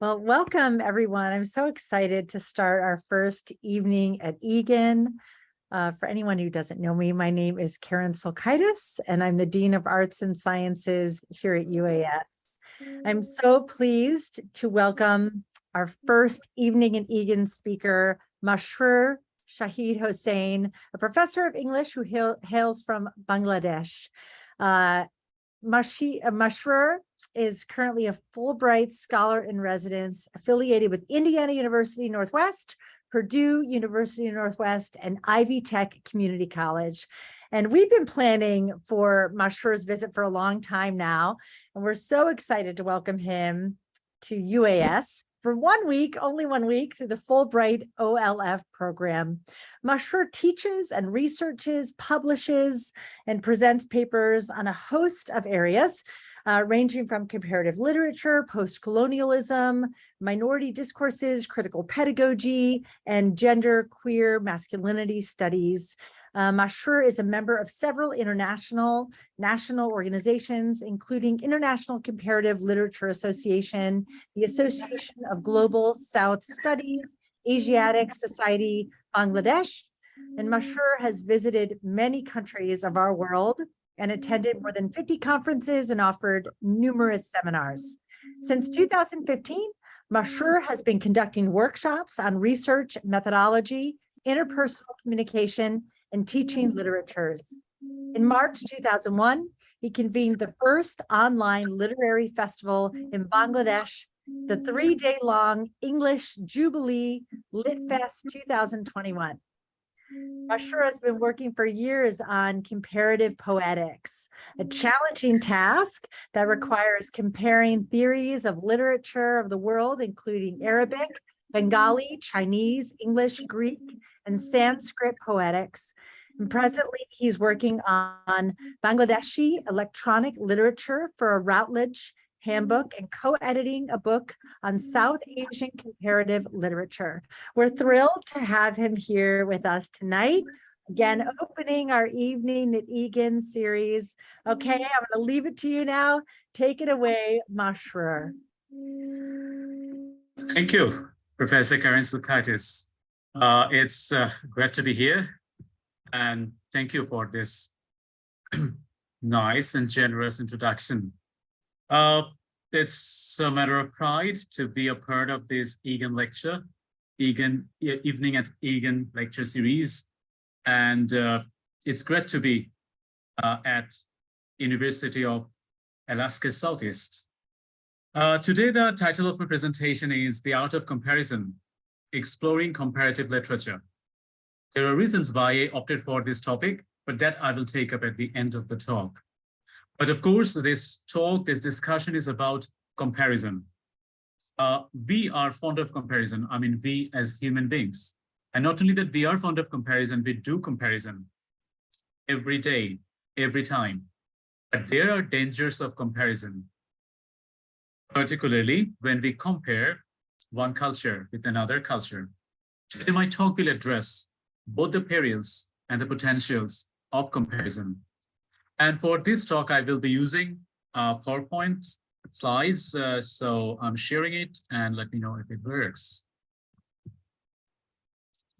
Well, welcome everyone. I'm so excited to start our first evening at Egan. For anyone who doesn't know me, my name is Karen Solkaitis, and I'm the Dean of Arts and Sciences here at UAS. I'm so pleased to welcome our first evening in Egan speaker, Mashrur Shahid Hossain, a professor of English who hails from Bangladesh. Mashrur is currently a Fulbright Scholar in Residence affiliated with Indiana University Northwest, Purdue University Northwest, and Ivy Tech Community College. And we've been planning for Mashrur's visit for a long time now, and we're so excited to welcome him to UAS for 1 week, only 1 week, through the Fulbright OLF program. Mashrur teaches and researches, publishes, and presents papers on a host of areas, ranging from comparative literature, post-colonialism, minority discourses, critical pedagogy, and gender queer masculinity studies. Mashrur is a member of several national organizations, including International Comparative Literature Association, the Association of Global South Studies, Asiatic Society, Bangladesh. And Mashrur has visited many countries of our world and attended more than 50 conferences and offered numerous seminars. Since 2015, Mashrur has been conducting workshops on research, methodology, interpersonal communication, and teaching literatures. In March 2001, he convened the first online literary festival in Bangladesh, the 3-day-long English Jubilee LitFest 2021. Mashrur has been working for years on comparative poetics, a challenging task that requires comparing theories of literature of the world, including Arabic, Bengali, Chinese, English, Greek, and Sanskrit poetics. And presently, he's working on Bangladeshi electronic literature for a Routledge handbook and co-editing a book on South Asian comparative literature. We're thrilled to have him here with us tonight. Again, opening our Evening at Egan series. Okay, I'm going to leave it to you now. Take it away, Mashrur. Thank you, Professor Karen Solkaitis. It's great to be here, and thank you for this nice and generous introduction. It's a matter of pride to be a part of this Egan lecture, Evening at Egan lecture series, and it's great to be at University of Alaska Southeast. Today, the title of my presentation is The Art of Comparison, Exploring Comparative Literature. There are reasons why I opted for this topic, but that I will take up at the end of the talk. But of course, this discussion is about comparison. We are fond of comparison. I mean, we as human beings. And not only that we are fond of comparison, we do comparison every day, every time. But there are dangers of comparison, particularly when we compare one culture with another culture. Today, my talk will address both the perils and the potentials of comparison. And for this talk, I will be using PowerPoint slides. So I'm sharing it, and let me know if it works.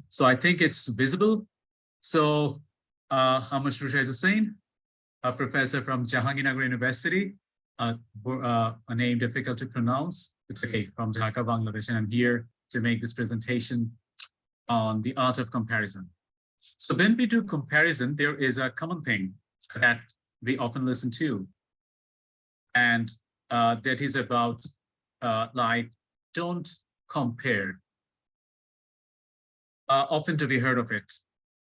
So I think it's visible. So I'm Mashrur Shahid Hossain, a professor from Jahangirnagar University, a name difficult to pronounce. It's okay, from Dhaka, Bangladesh, and I'm here to make this presentation on the art of comparison. So when we do comparison, there is a common thing that we often listen to, and that is about like, don't compare. Often to be heard of it.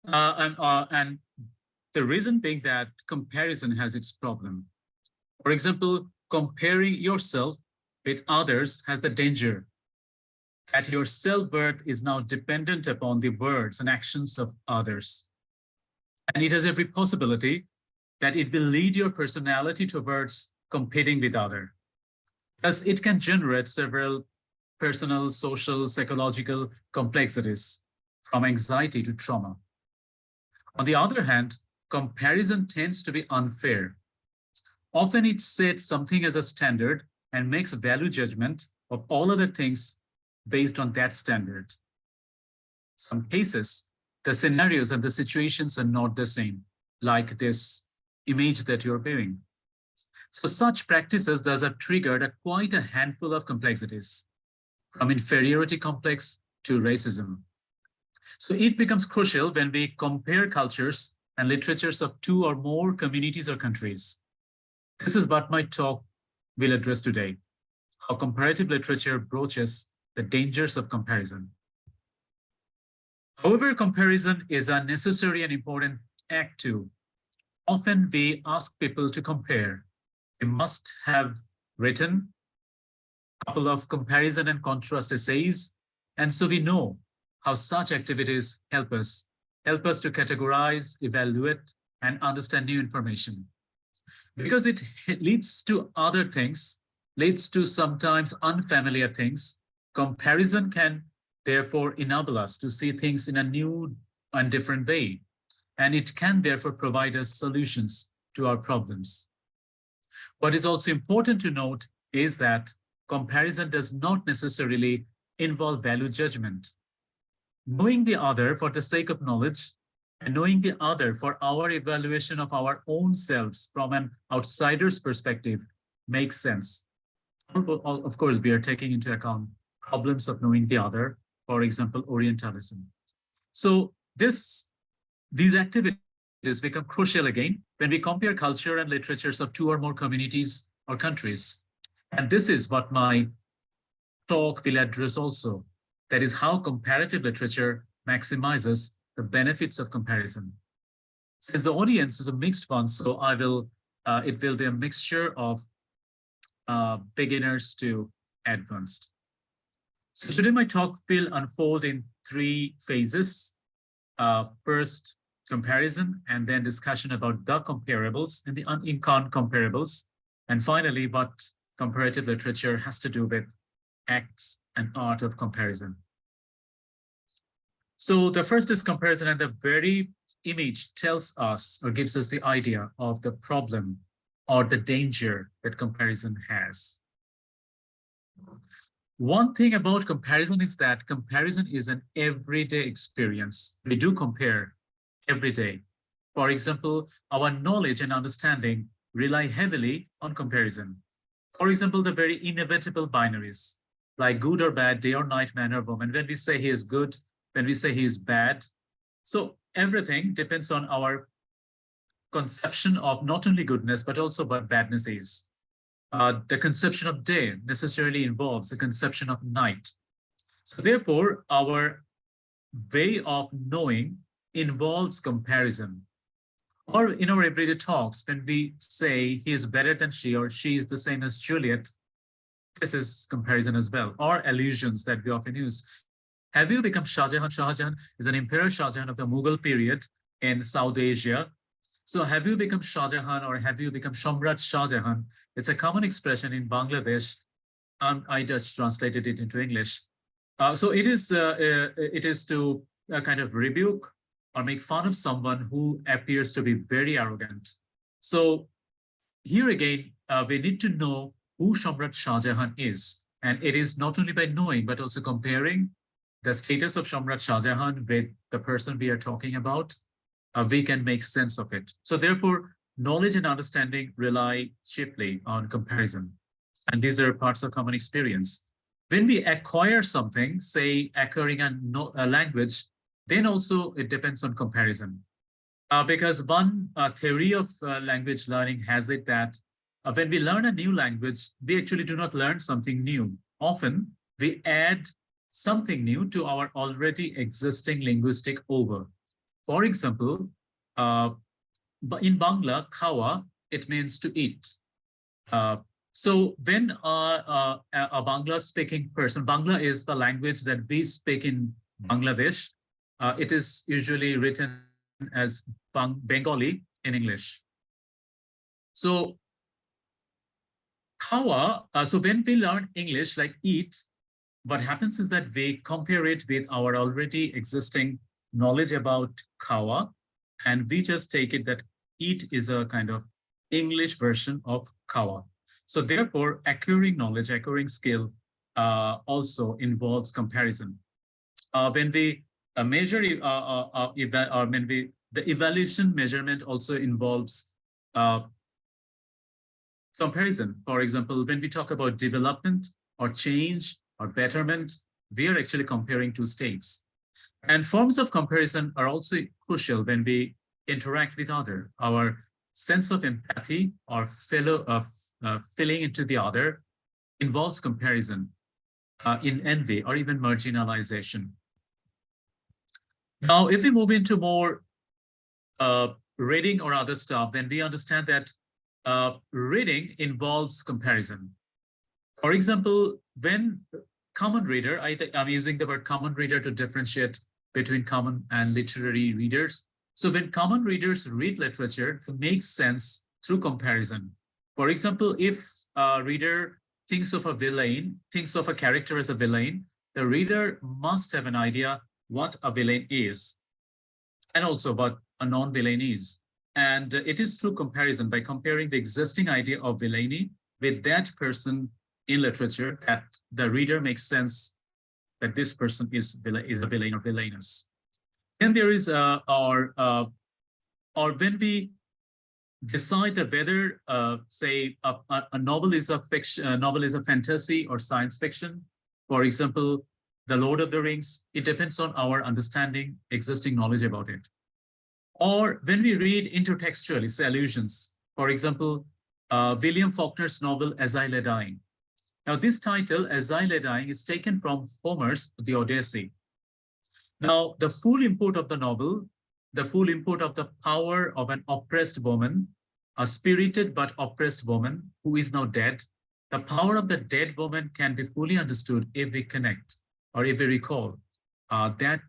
And the reason being that comparison has its problem. For example, comparing yourself with others has the danger that your self-worth is now dependent upon the words and actions of others. And it has every possibility that it will lead your personality towards competing with others. Thus, it can generate several personal, social, psychological complexities, from anxiety to trauma. On the other hand, comparison tends to be unfair. Often it sets something as a standard and makes a value judgment of all other things based on that standard. Some cases, the scenarios and the situations are not the same, like this image that you're viewing. So such practices thus have triggered quite a handful of complexities, from inferiority complex to racism. So it becomes crucial when we compare cultures and literatures of two or more communities or countries. This is what my talk will address today, how comparative literature broaches the dangers of comparison. However, comparison is a necessary and important act too. Often we ask people to compare. They must have written a couple of comparison and contrast essays, and so we know how such activities help us to categorize, evaluate, and understand new information. Because it leads to other things, leads to sometimes unfamiliar things, comparison can therefore enable us to see things in a new and different way. And it can therefore provide us solutions to our problems. What is also important to note is that comparison does not necessarily involve value judgment. Knowing the other for the sake of knowledge and knowing the other for our evaluation of our own selves from an outsider's perspective makes sense. Of course, we are taking into account problems of knowing the other, for example, Orientalism. So these activities become crucial again when we compare culture and literatures of two or more communities or countries. And this is what my talk will address also. That is how comparative literature maximizes the benefits of comparison. Since the audience is a mixed one, so it will be a mixture of beginners to advanced. So today my talk will unfold in three phases. First, comparison, and then discussion about the comparables and the uncomparables, and finally, what comparative literature has to do with acts and art of comparison. So the first is comparison, and the very image tells us or gives us the idea of the problem or the danger that comparison has. One thing about comparison is that comparison is an everyday experience. We do compare every day. For example, our knowledge and understanding rely heavily on comparison. For example, the very inevitable binaries, like good or bad, day or night, man or woman, when we say he is good, when we say he is bad. So everything depends on our conception of not only goodness, but also what badness is. The conception of day necessarily involves the conception of night. So therefore, our way of knowing involves comparison. Or in our everyday talks, when we say he is better than she or she is the same as Juliet, this is comparison as well, or allusions that we often use. Have you become Shah Jahan? Shah Jahan is an Emperor Shah Jahan of the Mughal period in South Asia. So have you become Shah Jahan or have you become Shamrat Shah Jahan? It's a common expression in Bangladesh. I just translated it into English. So it is to kind of rebuke or make fun of someone who appears to be very arrogant. So here again, we need to know who Shamrat Shah Jahan is. And it is not only by knowing, but also comparing the status of Shamrat Shah Jahan with the person we are talking about, we can make sense of it. So therefore, knowledge and understanding rely chiefly on comparison. And these are parts of common experience. When we acquire something, say acquiring a language, then also it depends on comparison. Because one theory of language learning has it that when we learn a new language, we actually do not learn something new. Often we add something new to our already existing linguistic over. For example, in Bangla, khawa, it means to eat. So when a Bangla speaking person, Bangla is the language that we speak in Bangladesh. It is usually written as Bengali in English. So khawa, so when we learn English like eat, what happens is that we compare it with our already existing knowledge about khawa, and we just take it that eat is a kind of English version of khawa. So therefore, acquiring knowledge, acquiring skill also involves comparison. When we measure, or when the evaluation measurement also involves comparison. For example, when we talk about development or change or betterment, we are actually comparing two states. And forms of comparison are also crucial when we interact with other. Our sense of empathy or filling into the other involves comparison in envy or even marginalization. Now, if we move into more reading or other stuff, then we understand that reading involves comparison. For example, when common reader, I'm using the word common reader to differentiate between common and literary readers. So when common readers read literature, it makes sense through comparison. For example, if a reader thinks of a villain, thinks of a character as a villain, the reader must have an idea what a villain is, and also what a non-villain is. And it is through comparison, by comparing the existing idea of villainy with that person in literature, that the reader makes sense that this person is a villain or villainous. Then there is or when we decide that whether, say, a novel is a fiction, novel is a fantasy or science fiction. For example, The Lord of the Rings, it depends on our understanding, existing knowledge about it. Or when we read intertextually, say allusions. For example, William Faulkner's novel As I Lay Dying. Now, this title, As I Lay Dying, is taken from Homer's The Odyssey. Now, the full import of the novel, the full import of the power of an oppressed woman, a spirited but oppressed woman who is now dead, the power of the dead woman can be fully understood if we connect or if we recall that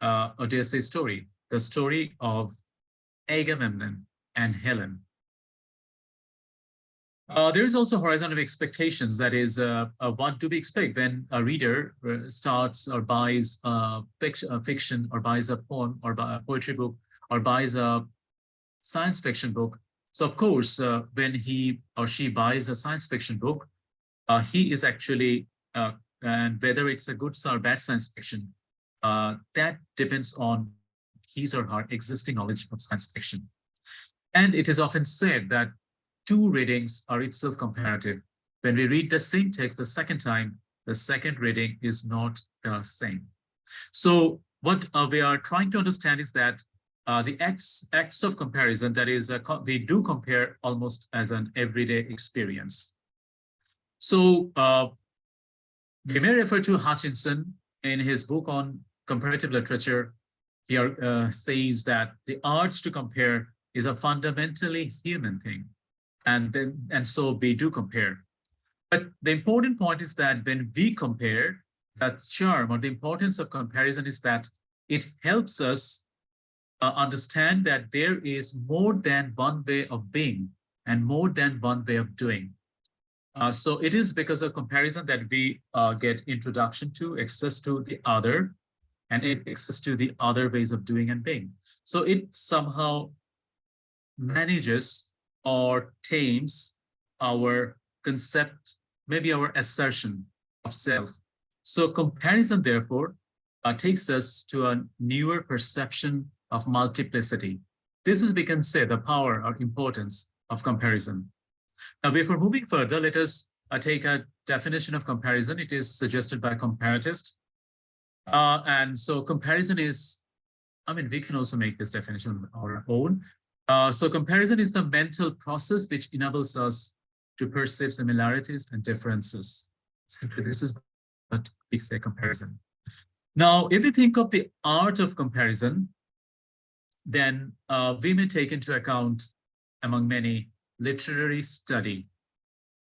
Odyssey story, the story of Agamemnon and Helen. There is also horizon of expectations. That is, what do we expect when a reader starts or buys fiction or buys a poem or a poetry book or buys a science fiction book? So of course, when he or she buys a science fiction book, he is actually, and whether it's a good or bad science fiction, that depends on his or her existing knowledge of science fiction. And it is often said that two readings are itself comparative. When we read the same text the second time, the second reading is not the same. So what we are trying to understand is that the acts of comparison, that is, we do compare almost as an everyday experience. So we may refer to Hutchinson in his book on comparative literature. He says that the urge to compare is a fundamentally human thing. And so we do compare. But the important point is that when we compare, that charm or the importance of comparison is that it helps us understand that there is more than one way of being and more than one way of doing. So it is because of comparison that we get introduction to, access to the other, and access to the other ways of doing and being. So it somehow manages or tames our concept, maybe our assertion of self. So comparison, therefore, takes us to a newer perception of multiplicity. This is, we can say, the power or importance of comparison. Now, before moving further, let us take a definition of comparison. It is suggested by comparatist. And so comparison is, I mean, we can also make this definition on our own. So comparison is the mental process which enables us to perceive similarities and differences. Simply, this is what we say comparison. Now, if we think of the art of comparison, then we may take into account, among many, literary study.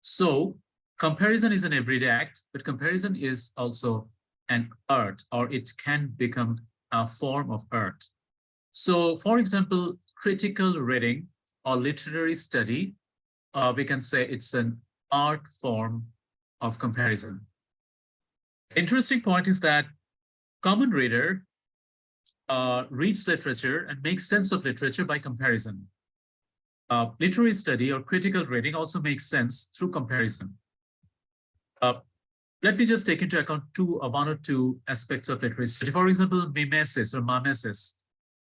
So comparison is an everyday act, but comparison is also an art, or it can become a form of art. So, for example, critical reading or literary study, we can say it's an art form of comparison. Interesting point is that common reader reads literature and makes sense of literature by comparison. Literary study or critical reading also makes sense through comparison. let me just take into account one or two aspects of literary study. For example, mimesis or mimesis,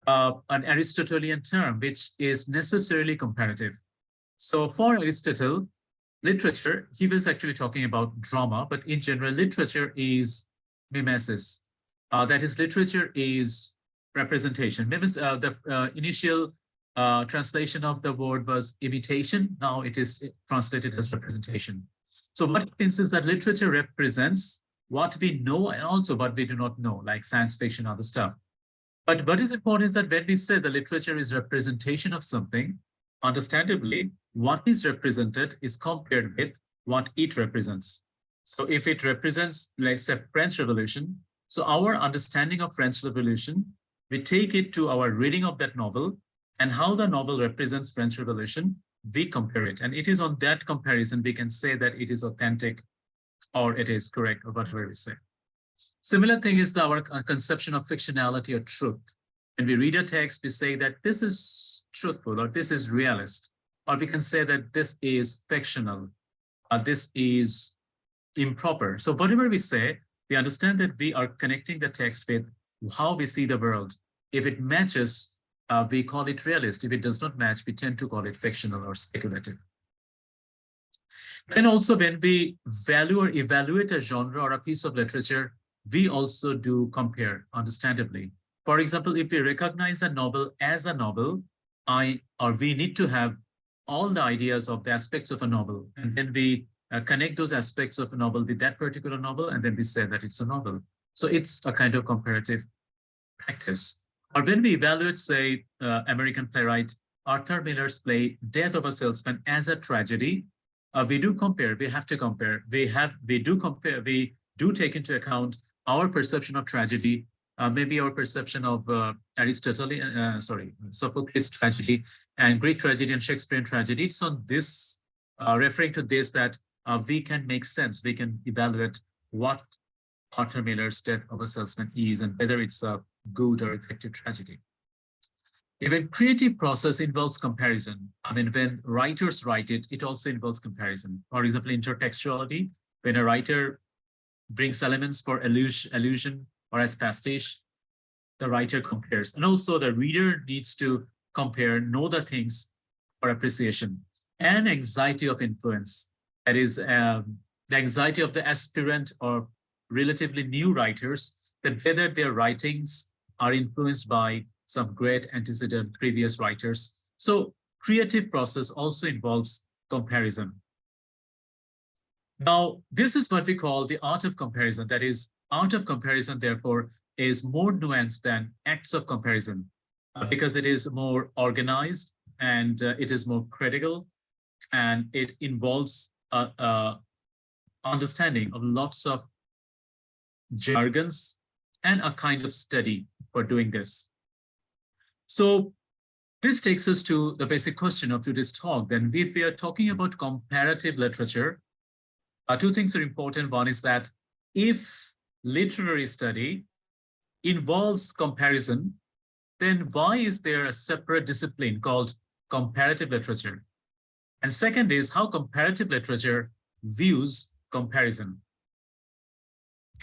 an Aristotelian term, which is necessarily comparative. So for Aristotle, literature, he was actually talking about drama, but in general, literature is mimesis. That is, literature is representation. The initial translation of the word was imitation. Now it is translated as representation. So what it means is that literature represents what we know and also what we do not know, like science fiction, other stuff. But what is important is that when we say the literature is representation of something, understandably, what is represented is compared with what it represents. So if it represents, let's say, French Revolution, so our understanding of French Revolution, we take it to our reading of that novel and how the novel represents French Revolution, we compare it. And it is on that comparison we can say that it is authentic or it is correct or whatever we say. Similar thing is our conception of fictionality or truth. When we read a text, we say that this is truthful or this is realist, or we can say that this is fictional, or this is improper. So whatever we say, we understand that we are connecting the text with how we see the world. If it matches, we call it realist. If it does not match, we tend to call it fictional or speculative. Then also when we value or evaluate a genre or a piece of literature, we also do compare, understandably. For example, if we recognize a novel as a novel, we need to have all the ideas of the aspects of a novel, and then we connect those aspects of a novel with that particular novel, and then we say that it's a novel. So it's a kind of comparative practice. Or when we evaluate, say, American playwright Arthur Miller's play Death of a Salesman as a tragedy, we do compare. We have to compare. We do take into account our perception of tragedy, maybe our perception of Sophocles' tragedy and Greek tragedy and Shakespearean tragedy. It's on this, referring to this, that we can make sense. We can evaluate what Arthur Miller's Death of a Salesman is and whether it's a good or effective tragedy. Even creative process involves comparison. I mean, when writers write it, it also involves comparison. For example, intertextuality, when a writer brings elements for allusion or as pastiche, the writer compares. And also the reader needs to compare, know the things for appreciation. And anxiety of influence, that is the anxiety of the aspirant or relatively new writers, that whether their writings are influenced by some great antecedent previous writers. So creative process also involves comparison. Now, this is what we call the art of comparison. That is, art of comparison, therefore, is more nuanced than acts of comparison because it is more organized and it is more critical, and it involves understanding of lots of jargons and a kind of study for doing this. So this takes us to the basic question of today's talk. Then if we are talking about comparative literature, two things are important. One is that if literary study involves comparison, then why is there a separate discipline called comparative literature? And second is how comparative literature views comparison.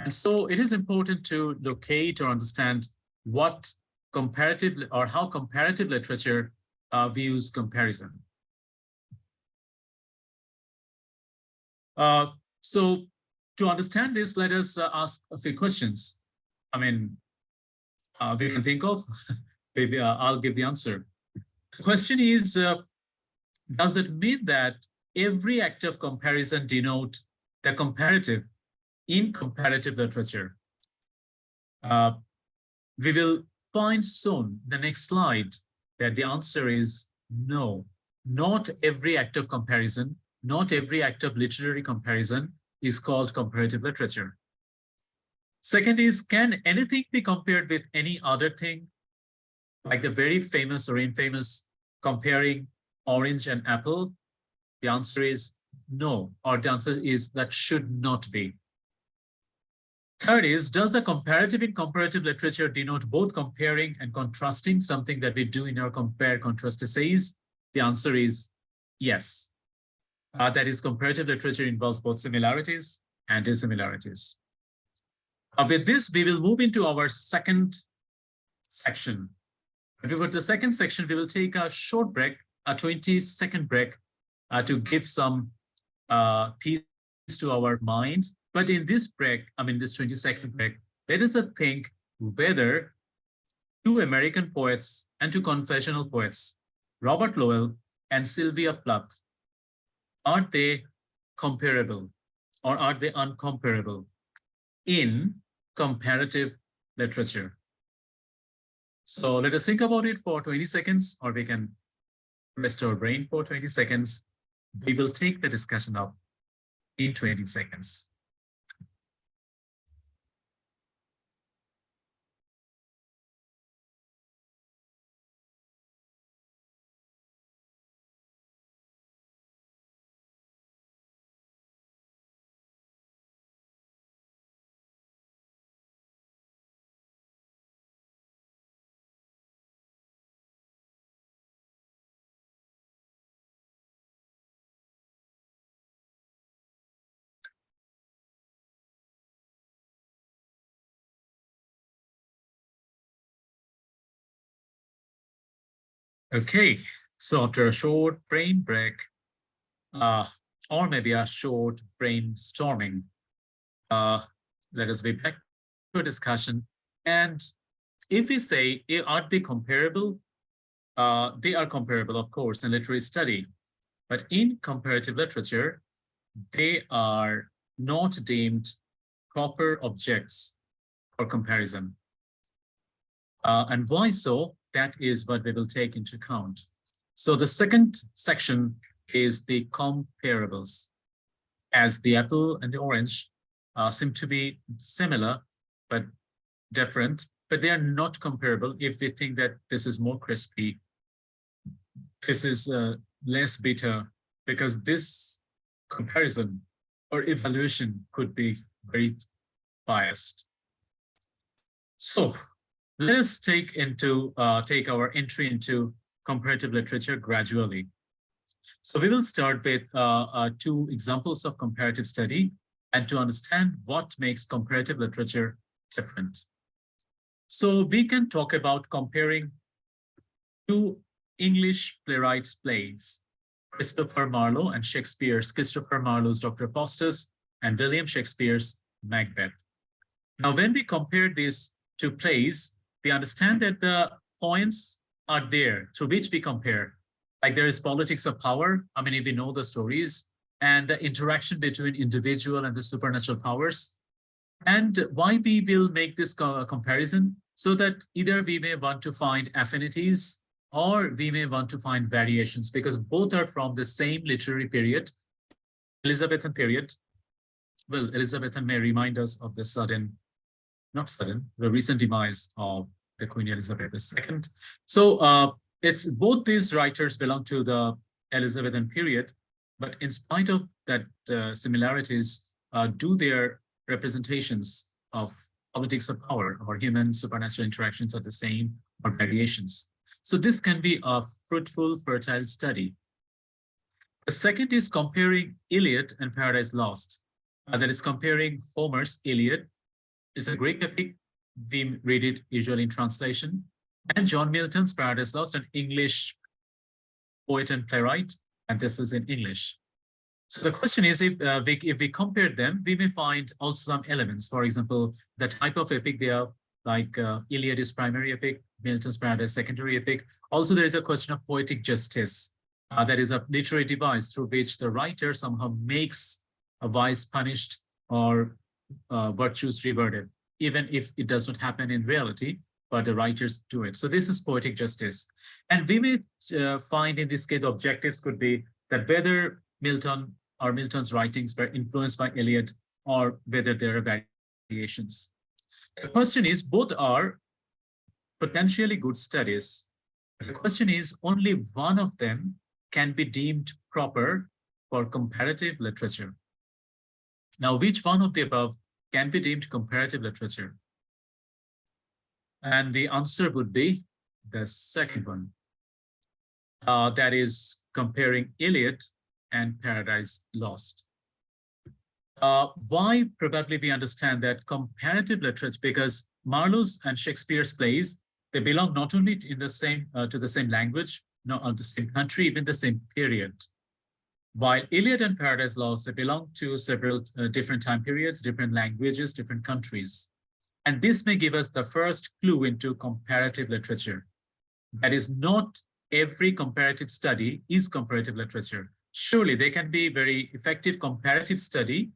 And so it is important to locate or understand what comparative or how comparative literature views comparison. So to understand this, let us ask a few questions. I mean, we can think of, maybe I'll give the answer. The question is, does it mean that every act of comparison denote the comparative in comparative literature? We will find soon, the next slide, that the answer is no. Not every act of comparison, not every act of literary comparison is called comparative literature. Second is, can anything be compared with any other thing? Like the very famous or infamous comparing orange and apple? The answer is no, or the answer is that should not be. Third is, does the comparative in comparative literature denote both comparing and contrasting, something that we do in our compare-contrast essays? The answer is yes. That is, comparative literature involves both similarities and dissimilarities. With this, we will move into our second section. Before the second section, we will take a short break, a 20-second break, to give some peace to our minds. But in this break, this 20-second break, let us think whether two American poets and two confessional poets, Robert Lowell and Sylvia Plath, are they comparable or are they uncomparable in comparative literature? So let us think about it for 20 seconds, or we can rest our brain for 20 seconds. We will take the discussion up in 20 seconds. Okay, so after a short brain break, or maybe a short brainstorming, let us be back to a discussion. And if we say, are they comparable? They are comparable, of course, in literary study. But in comparative literature, they are not deemed proper objects for comparison. And why so? That is what we will take into account. So the second section is the comparables. As the apple and the orange seem to be similar, but different, but they are not comparable. If we think that this is more crispy, this is less bitter, because this comparison or evaluation could be very biased. So let us take our entry into comparative literature gradually. So we will start with two examples of comparative study and to understand what makes comparative literature different. So we can talk about comparing two English playwrights' plays, Christopher Marlowe and Shakespeare's Christopher Marlowe's Dr. Faustus and William Shakespeare's Macbeth. Now, when we compare these two plays, we understand that the points are there through which we compare. Like there is politics of power. If we know the stories, and the interaction between individual and the supernatural powers. And why we will make this comparison? So that either we may want to find affinities or we may want to find variations, because both are from the same literary period, Elizabethan period. Well, Elizabethan may remind us of the the recent demise of the Queen Elizabeth II. So it's both these writers belong to the Elizabethan period, but in spite of that similarities, do their representations of politics of power or human supernatural interactions are the same or variations. So this can be a fruitful, fertile study. The second is comparing Iliad and Paradise Lost. That is comparing Homer's Iliad. It's a Greek epic. We read it usually in translation. And John Milton's Paradise Lost, an English poet and playwright, and this is in English. So the question is, if we compare them, we may find also some elements. For example, the type of epic they are, like Iliad is primary epic, Milton's Paradise secondary epic. Also, there is a question of poetic justice. That is a literary device through which the writer somehow makes a vice punished or virtues rewarded, even if it does not happen in reality, but the writers do it. So this is poetic justice. And we may find in this case, the objectives could be that whether Milton or Milton's writings were influenced by Iliad or whether there are variations. The question is, both are potentially good studies. The question is, only one of them can be deemed proper for comparative literature. Now, which one of the above can be deemed comparative literature? And the answer would be the second one. That is comparing Iliad and Paradise Lost. Why probably we understand that comparative literature, because Marlowe's and Shakespeare's plays, they belong not only in the same to the same language, not the same country, even the same period. While Iliad and Paradise Lost, they belong to several different time periods, different languages, different countries. And this may give us the first clue into comparative literature. That is, not every comparative study is comparative literature. Surely there can be very effective comparative study,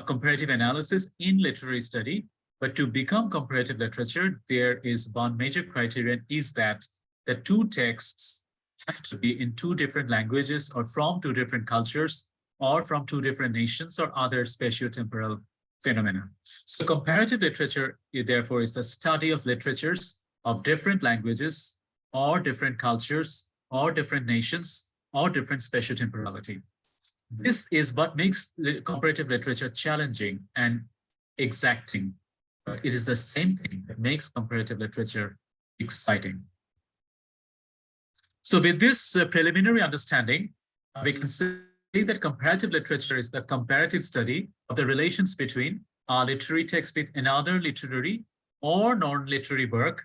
comparative analysis in literary study, but to become comparative literature, there is one major criterion, is that the two texts have to be in two different languages, or from two different cultures, or from two different nations, or other spatio-temporal phenomena. So comparative literature, therefore, is the study of literatures of different languages, or different cultures, or different nations, or different spatio-temporality. This is what makes comparative literature challenging and exacting. But it is the same thing that makes comparative literature exciting. So with this preliminary understanding, we can say that comparative literature is the comparative study of the relations between a literary text with another literary or non-literary work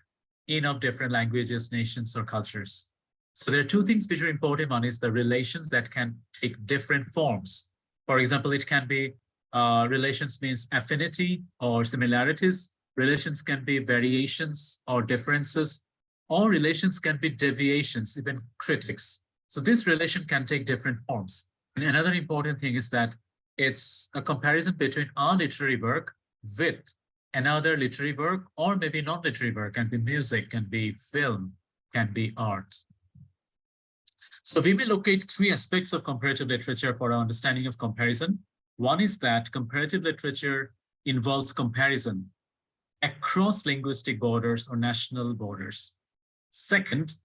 in of different languages, nations, or cultures. So there are two things which are important. One is the relations that can take different forms. For example, it can be relations means affinity or similarities. Relations can be variations or differences, or relations can be deviations, even critics. So this relation can take different forms. And another important thing is that it's a comparison between our literary work with another literary work, or maybe non-literary work, can be music, can be film, can be art. So we will look at three aspects of comparative literature for our understanding of comparison. One is that comparative literature involves comparison across linguistic borders or national borders. Second,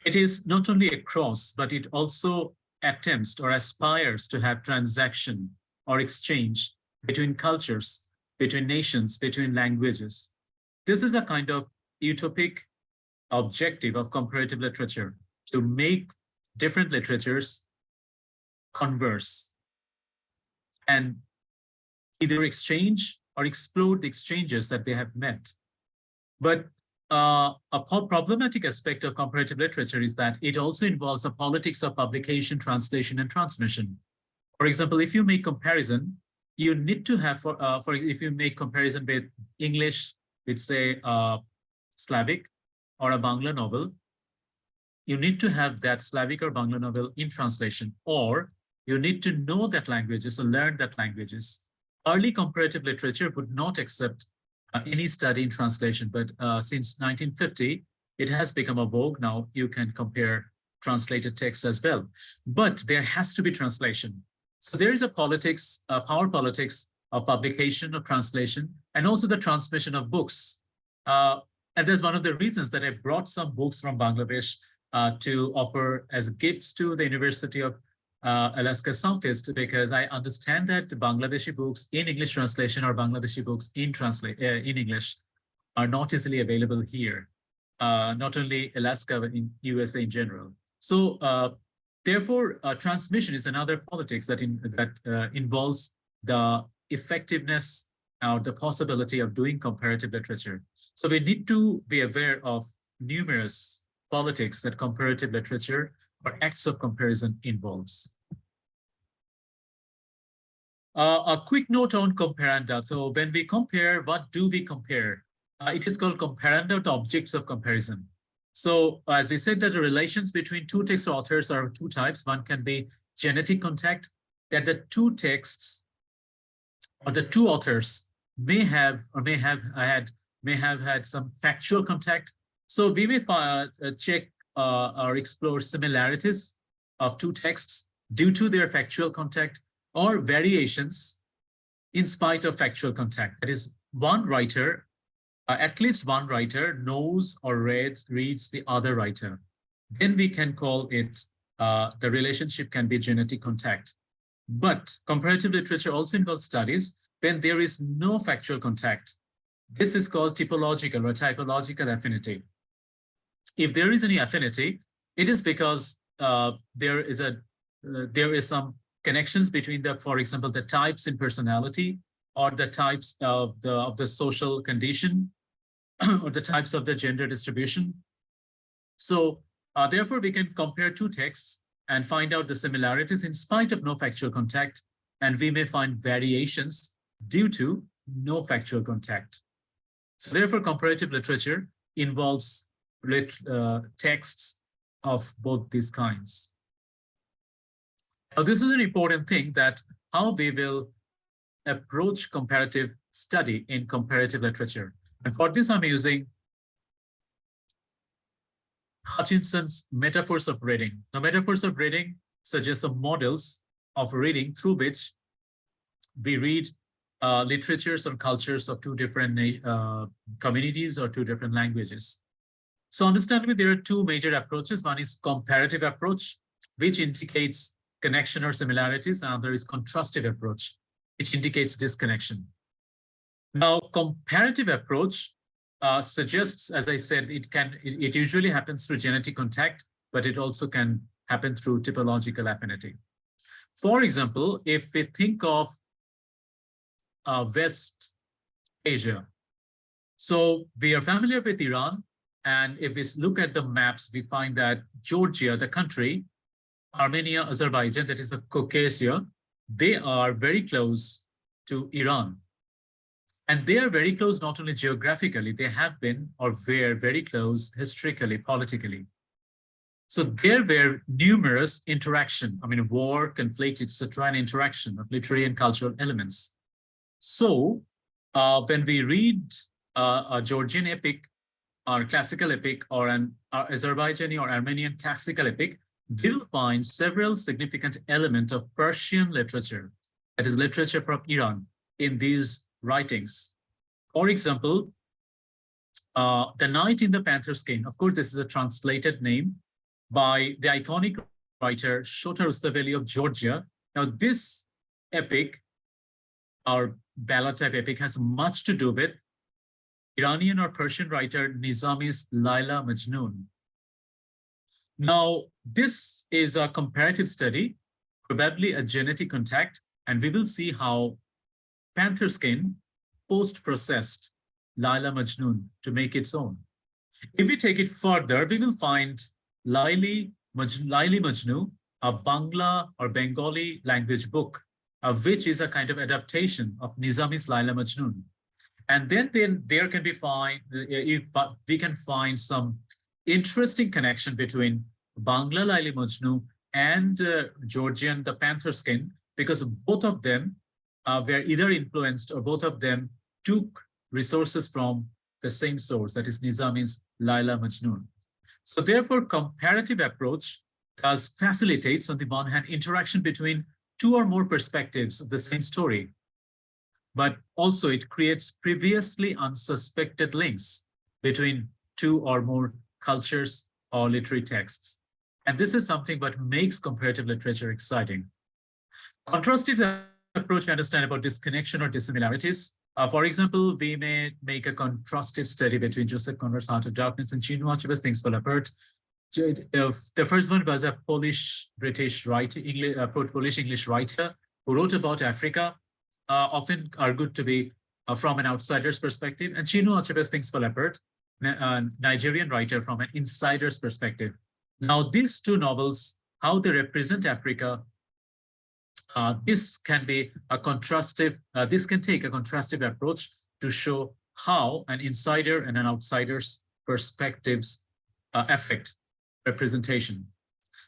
it is not only across, but it also attempts or aspires to have transaction or exchange between cultures, between nations, between languages. This is a kind of utopic objective of comparative literature, to make different literatures converse and either exchange or explore the exchanges that they have met. But a problematic aspect of comparative literature is that it also involves the politics of publication, translation, and transmission. For example, if you make comparison, you need to have, if you make comparison with English, with say Slavic or a Bangla novel, you need to have that Slavic or Bangla novel in translation, or you need to know that languages or learn that languages. Early comparative literature would not accept any study in translation, but since 1950, it has become a vogue. Now you can compare translated texts as well, but there has to be translation. So there is a politics, power politics of publication, of translation, and also the transmission of books. And that's one of the reasons that I brought some books from Bangladesh to offer as gifts to the University of Alaska Southeast, because I understand that Bangladeshi books in English translation or Bangladeshi books in English are not easily available here, not only Alaska, but in USA in general. So therefore, transmission is another politics that involves the effectiveness or the possibility of doing comparative literature. So we need to be aware of numerous politics that comparative literature or acts of comparison involves. A quick note on comparanda. So when we compare, what do we compare? It is called comparanda, the objects of comparison. So as we said, that the relations between two text authors are two types. One can be genetic contact, that the two texts or the two authors may have had some factual contact. So we may check or explore similarities of two texts due to their factual contact, or variations in spite of factual contact. That is, one writer, at least one writer knows or reads the other writer. Then we can call it, the relationship can be genetic contact. But comparative literature also involves studies when there is no factual contact. This is called typological or typological affinity. If there is any affinity, it is because there is some connections between the, for example, the types in personality or the types of the social condition or the types of the gender distribution. So therefore, we can compare two texts and find out the similarities in spite of no factual contact, and we may find variations due to no factual contact. So therefore, comparative literature involves texts of both these kinds. Now, this is an important thing, that how we will approach comparative study in comparative literature. And for this, I'm using Hutchinson's metaphors of reading. The metaphors of reading suggest the models of reading through which we read literatures or cultures of two different communities or two different languages. So understandably, there are two major approaches. One is comparative approach, which indicates connection or similarities, and another is contrastive approach, which indicates disconnection. Now, comparative approach suggests, as I said, it usually happens through genetic contact, but it also can happen through typological affinity. For example, if we think of West Asia, so we are familiar with Iran, and if we look at the maps, we find that Georgia, the country, Armenia, Azerbaijan, that is the Caucasia, they are very close to Iran. And they are very close not only geographically, they have been or were very close historically, politically. So there were numerous interaction, war, conflict, etc., and interaction of literary and cultural elements. So when we read a Georgian epic or classical epic or an Azerbaijani or Armenian classical epic, we will find several significant elements of Persian literature, that is literature from Iran, in these writings. For example, The Knight in the Panther Skin. Of course, this is a translated name by the iconic writer Shota Rustaveli of Georgia. Now, this epic, our ballad type epic, has much to do with Iranian or Persian writer Nizami's Laila Majnun. Now, this is a comparative study, probably a genetic contact, and we will see how panther skin post-processed Laila Majnun to make its own. If we take it further, we will find Laili Majnu, a Bangla or Bengali language book, which is a kind of adaptation of Nizami's Laila Majnun. And then there can be we can find some interesting connection between Bangla Laili Majnu and Georgian The Panther Skin, because both of them were either influenced or both of them took resources from the same source, that is Nizami's Laila Majnun. So therefore, comparative approach does facilitates, on the one hand, interaction between two or more perspectives of the same story, but also it creates previously unsuspected links between two or more cultures or literary texts. And this is something that makes comparative literature exciting. Contrastive approach, we understand about disconnection or dissimilarities. For example, we may make a contrastive study between Joseph Conrad's Heart of Darkness and Chinua Achebe's Things Fall Apart. The first one was a Polish-British writer, Polish-English writer who wrote about Africa, often argued to be from an outsider's perspective, and Chinua Achebe's Things Fall Apart, a Nigerian writer from an insider's perspective. Now, these two novels, how they represent Africa, this can be a contrastive, this can take a contrastive approach to show how an insider and an outsider's perspectives affect representation.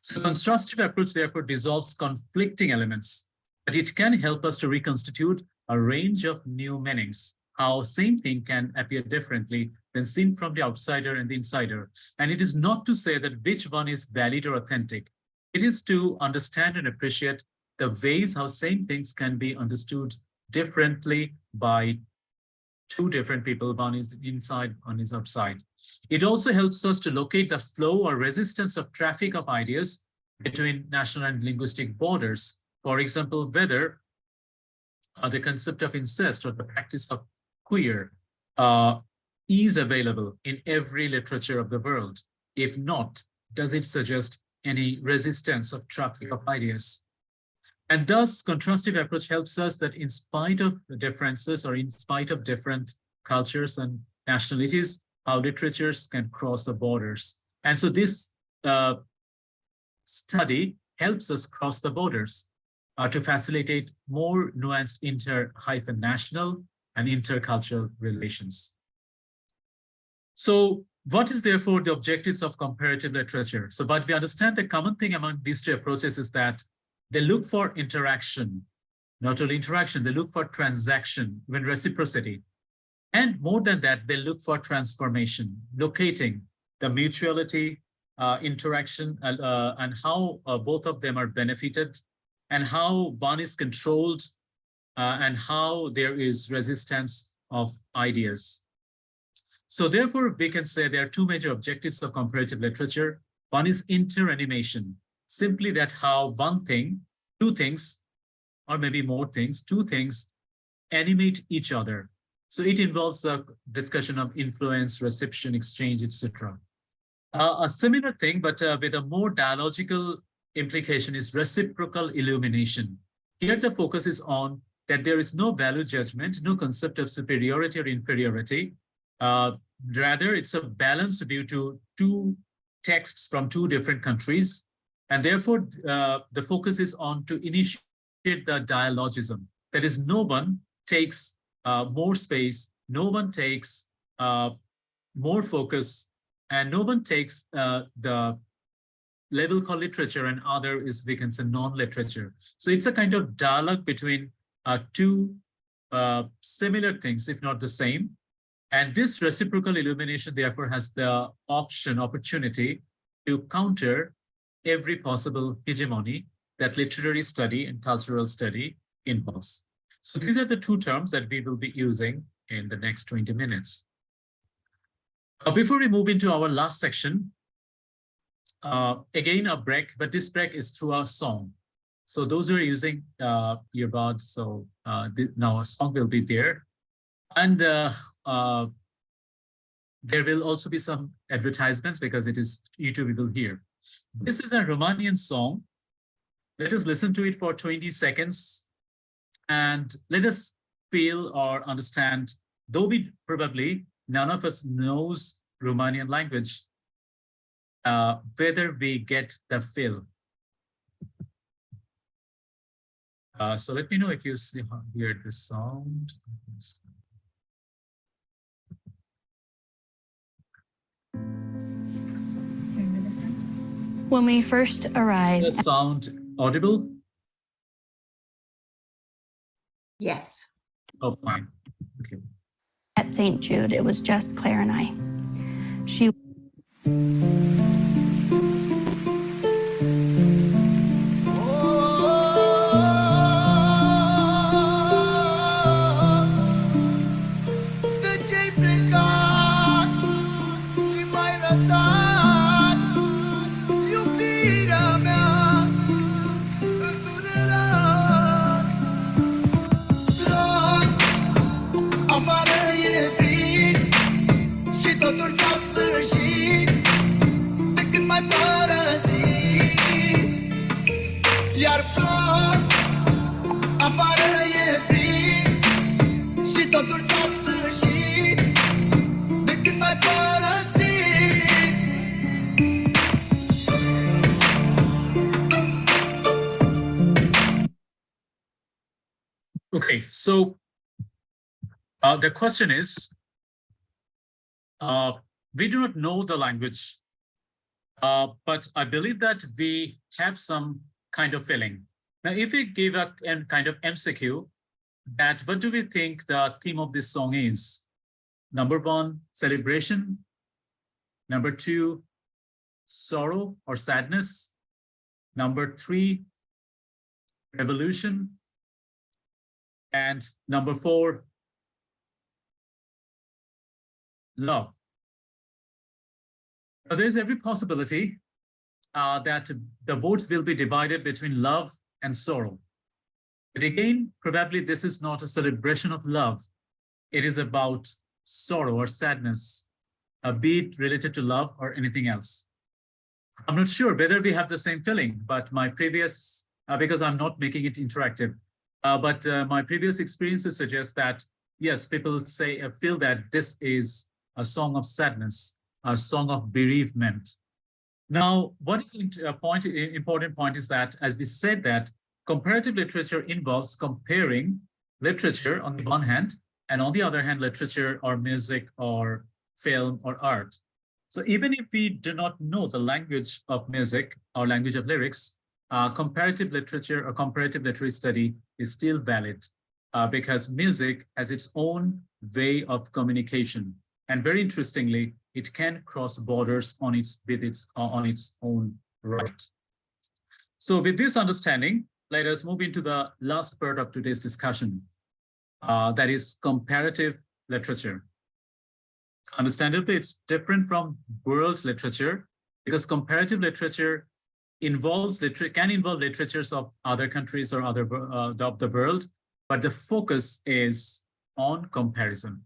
So contrastive approach therefore dissolves conflicting elements, but it can help us to reconstitute a range of new meanings, how same thing can appear differently when seen from the outsider and the insider. And it is not to say that which one is valid or authentic. It is to understand and appreciate the ways how same things can be understood differently by two different people. One is inside, one is outside. It also helps us to locate the flow or resistance of traffic of ideas between national and linguistic borders. For example, whether the concept of incest or the practice of queer is available in every literature of the world. If not, does it suggest any resistance of traffic of ideas? And thus, contrastive approach helps us that in spite of the differences or in spite of different cultures and nationalities, how literatures can cross the borders. And so this study helps us cross the borders to facilitate more nuanced inter-national and intercultural relations. So what is therefore the objectives of comparative literature? So, but we understand the common thing among these two approaches is that they look for interaction, not only interaction, they look for transaction, even reciprocity. And more than that, they look for transformation, locating the mutuality, interaction, and how both of them are benefited, and how one is controlled, and how there is resistance of ideas. So therefore, we can say there are two major objectives of comparative literature. One is interanimation, simply that how one thing, two things, or maybe more things, two things animate each other. So it involves the discussion of influence, reception, exchange, etc. A similar thing, but with a more dialogical implication is reciprocal illumination. Here the focus is on that there is no value judgment, no concept of superiority or inferiority. Rather, it's a balanced view to two texts from two different countries. And therefore, the focus is on to initiate the dialogism. That is, no one takes more space, no one takes more focus, and no one takes the label called literature and other is, we can say, non-literature. So it's a kind of dialogue between two similar things, if not the same. And this reciprocal illumination, therefore, has the opportunity to counter every possible hegemony that literary study and cultural study involves. So these are the two terms that we will be using in the next 20 minutes. Before we move into our last section, again, a break, but this break is through our song. So those who are using earbuds, so now a song will be there. And there will also be some advertisements because it is YouTube we will hear. This is a Romanian song. Let us listen to it for 20 seconds and let us feel or understand, though we probably none of us knows Romanian language, whether we get the feel. So let me know if you hear the sound. When we first arrived. The sound audible? Yes. Oh, fine. Okay. At St. Jude, it was just Claire and I. She Iar plâng, afară e frig și totul s-a sfârșit de când m-ai părăsit. Okay, so the question is, we do not know the language, but I believe that we have some kind of feeling. Now, if we give a kind of MCQ, that what do we think the theme of this song is? Number one, celebration. Number two, sorrow or sadness. Number three, revolution. And number four, love. Now, there is every possibility that the votes will be divided between love and sorrow. But again, probably this is not a celebration of love. It is about sorrow or sadness, be it related to love or anything else. I'm not sure whether we have the same feeling, but my previous because I'm not making it interactive. But my previous experiences suggest that, yes, people feel that this is a song of sadness, a song of bereavement. Now, what is important point is that, as we said, that comparative literature involves comparing literature on the one hand, and on the other hand, literature or music or film or art. So even if we do not know the language of music or language of lyrics, comparative literature or comparative literary study is still valid because music has its own way of communication. And very interestingly, it can cross borders on its own right. So with this understanding, let us move into the last part of today's discussion, that is comparative literature. Understandably, it's different from world literature because comparative literature can involve literatures of other countries or other of the world, but the focus is on comparison.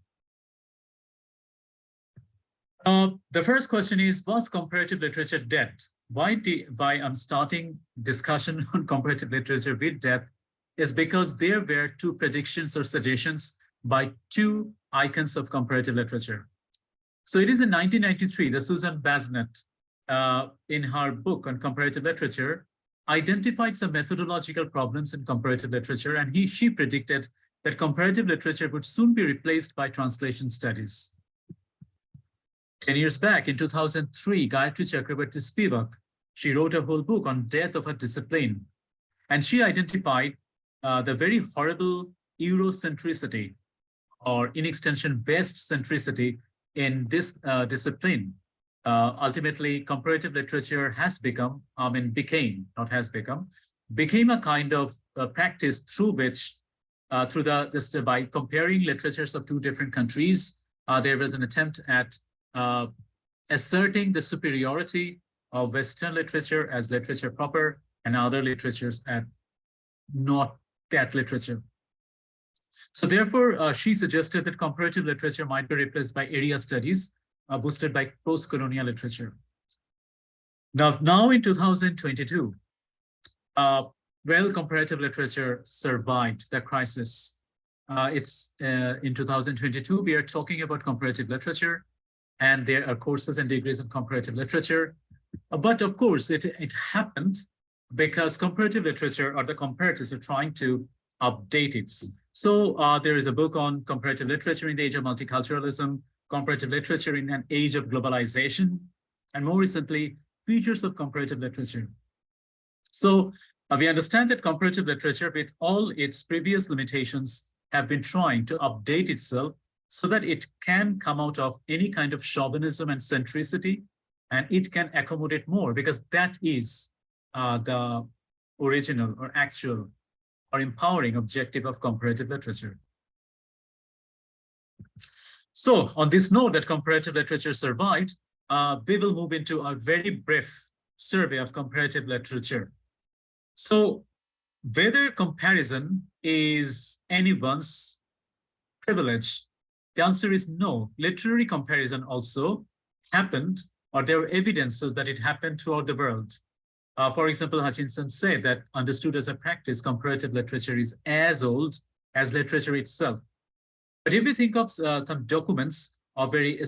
The first question is, was comparative literature dead? Why I'm starting discussion on comparative literature with death is because there were two predictions or suggestions by two icons of comparative literature. So it is in 1993 that Susan Basnett, in her book on comparative literature, identified some methodological problems in comparative literature, and she predicted that comparative literature would soon be replaced by translation studies. 10 years back, in 2003, Gayatri Chakrabarti Spivak, she wrote a whole book on death of a discipline. And she identified the very horrible Eurocentricity, or in extension, West centricity in this discipline. Ultimately, comparative literature became a kind of practice through which, by comparing literatures of two different countries, there was an attempt at asserting the superiority of Western literature as literature proper and other literatures as not that literature. So therefore, she suggested that comparative literature might be replaced by area studies boosted by post-colonial literature. Now in 2022, comparative literature survived the crisis. In 2022, we are talking about comparative literature, and there are courses and degrees in comparative literature. But of course, it happened because comparative literature, or the comparators, are trying to update it. So there is a book on comparative literature in the age of multiculturalism, comparative literature in an age of globalization, and more recently, features of comparative literature. So we understand that comparative literature, with all its previous limitations, have been trying to update itself so that it can come out of any kind of chauvinism and centricity, and it can accommodate more, because that is the original or actual or empowering objective of comparative literature. So on this note that comparative literature survived, we will move into a very brief survey of comparative literature. So whether comparison is anyone's privilege, the answer is no. Literary comparison also happened, or there are evidences that it happened throughout the world. For example, Hutchinson said that understood as a practice, comparative literature is as old as literature itself. But if we think of some documents of very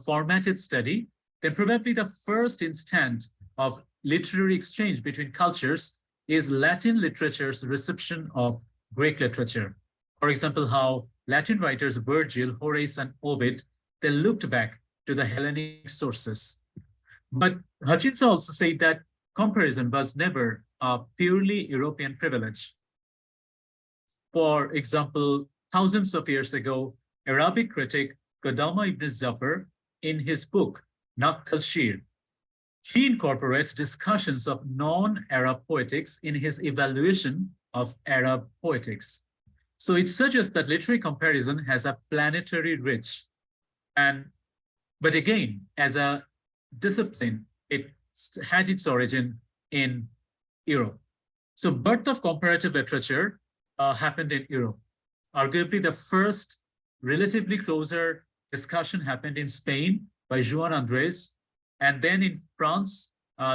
formatted study, then probably the first instant of literary exchange between cultures is Latin literature's reception of Greek literature. For example, how Latin writers Virgil, Horace, and Ovid, they looked back to the Hellenic sources. But Hutchinson also said that comparison was never a purely European privilege. For example, thousands of years ago, Arabic critic Qadama ibn Zafar, in his book Naqt al-Shir, he incorporates discussions of non-Arab poetics in his evaluation of Arab poetics. So it suggests that literary comparison has a planetary reach. But again, as a discipline, it had its origin in Europe. So birth of comparative literature happened in Europe. Arguably, the first relatively closer discussion happened in Spain by Joan Andres. And then in France,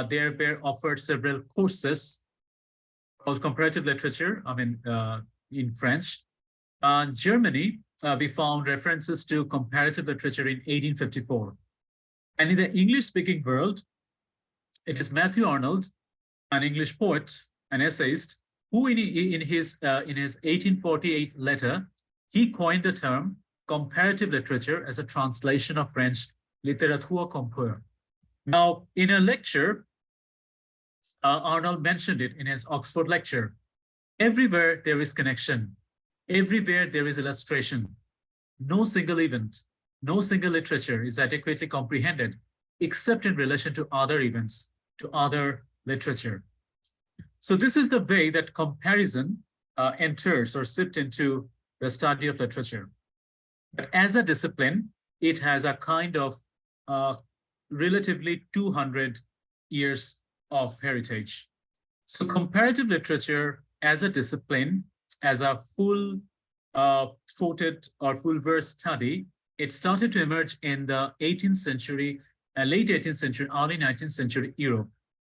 there were offered several courses called Comparative Literature, in French. Germany, we found references to comparative literature in 1854. And in the English-speaking world, it is Matthew Arnold, an English poet, an essayist, who in his 1848 letter, he coined the term comparative literature as a translation of French littérature compare. Now, in a lecture, Arnold mentioned it in his Oxford lecture. Everywhere there is connection. Everywhere there is illustration. No single event, no single literature is adequately comprehended except in relation to other events, to other literature. So this is the way that comparison enters or slipped into the study of literature. But as a discipline, it has a kind of relatively 200 years of heritage. So comparative literature as a discipline, as a full-throated or full-verse study, it started to emerge in the 18th century, late 18th century, early 19th century Europe,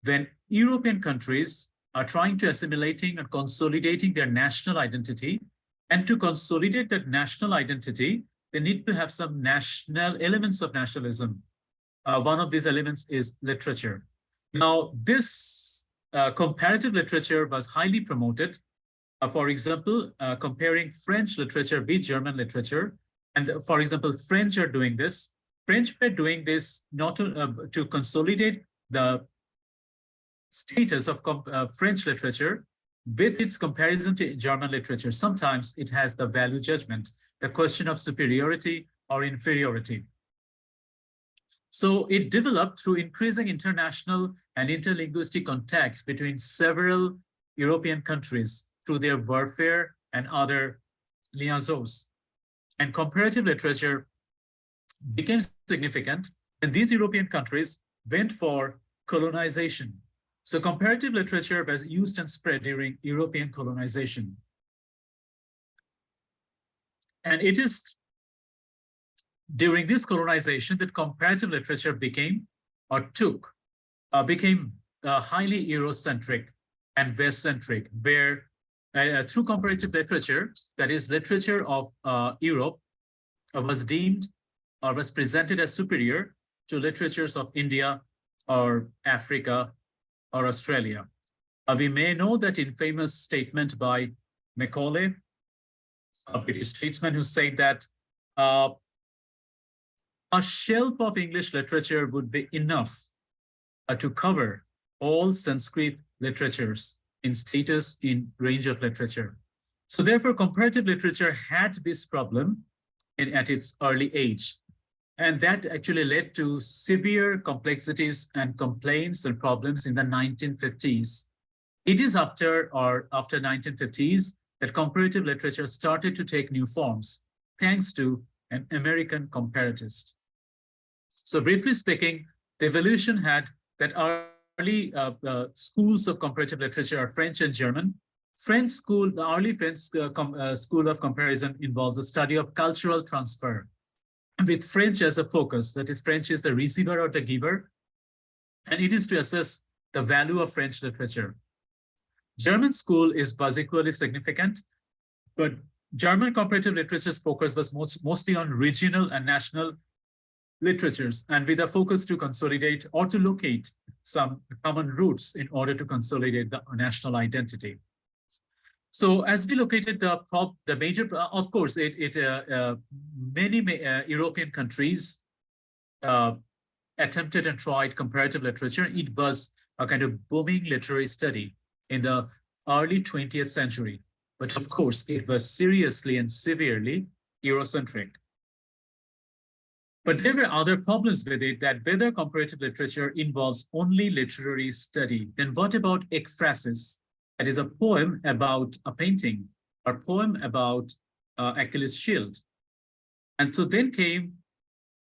when European countries are trying to assimilating and consolidating their national identity. And to consolidate that national identity, they need to have some national elements of nationalism. One of these elements is literature. Now, this comparative literature was highly promoted. For example, comparing French literature with German literature. And for example, French are doing this. French were doing this not to consolidate the status of French literature with its comparison to German literature. Sometimes it has the value judgment, the question of superiority or inferiority. So it developed through increasing international and interlinguistic contacts between several European countries through their warfare and other liaisons. And comparative literature became significant when these European countries went for colonization. So comparative literature was used and spread during European colonization. And it is during this colonization that comparative literature became highly Eurocentric and West-centric, where through comparative literature, that is literature of Europe, was deemed or was presented as superior to literatures of India or Africa or Australia. We may know that infamous statement by Macaulay, a British statesman, who said that a shelf of English literature would be enough to cover all Sanskrit literatures in status, in range of literature. So therefore, comparative literature had this problem at its early age. And that actually led to severe complexities and complaints and problems in the 1950s. It is after 1950s that comparative literature started to take new forms, thanks to an American comparatist. So briefly speaking, the evolution had that early schools of comparative literature are French and German. The early French school of comparison involves the study of cultural transfer, with French as a focus. That is, French is the receiver or the giver, and it is to assess the value of French literature. German school was equally significant, but German comparative literature's focus was mostly on regional and national literatures, and with a focus to consolidate or to locate some common roots in order to consolidate the national identity. So as we located the major, of course, many European countries attempted and tried comparative literature. It was a kind of booming literary study in the early 20th century. But of course, it was seriously and severely Eurocentric. But there were other problems with it, that whether comparative literature involves only literary study, then what about ekphrasis? That is a poem about a painting, or poem about Achilles' shield. And so then came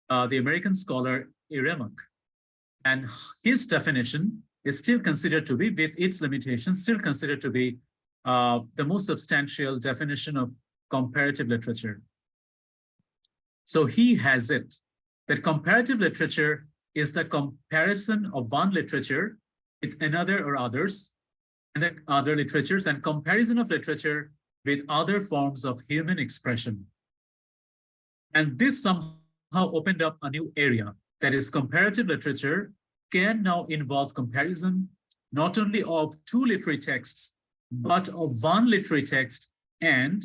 the American scholar Iremuk, and his definition is still considered to be, with its limitations, still considered to be the most substantial definition of comparative literature. So he has it, that comparative literature is the comparison of one literature with another or others, and the other literatures, and comparison of literature with other forms of human expression. And this somehow opened up a new area, that is, comparative literature can now involve comparison not only of two literary texts, but of one literary text and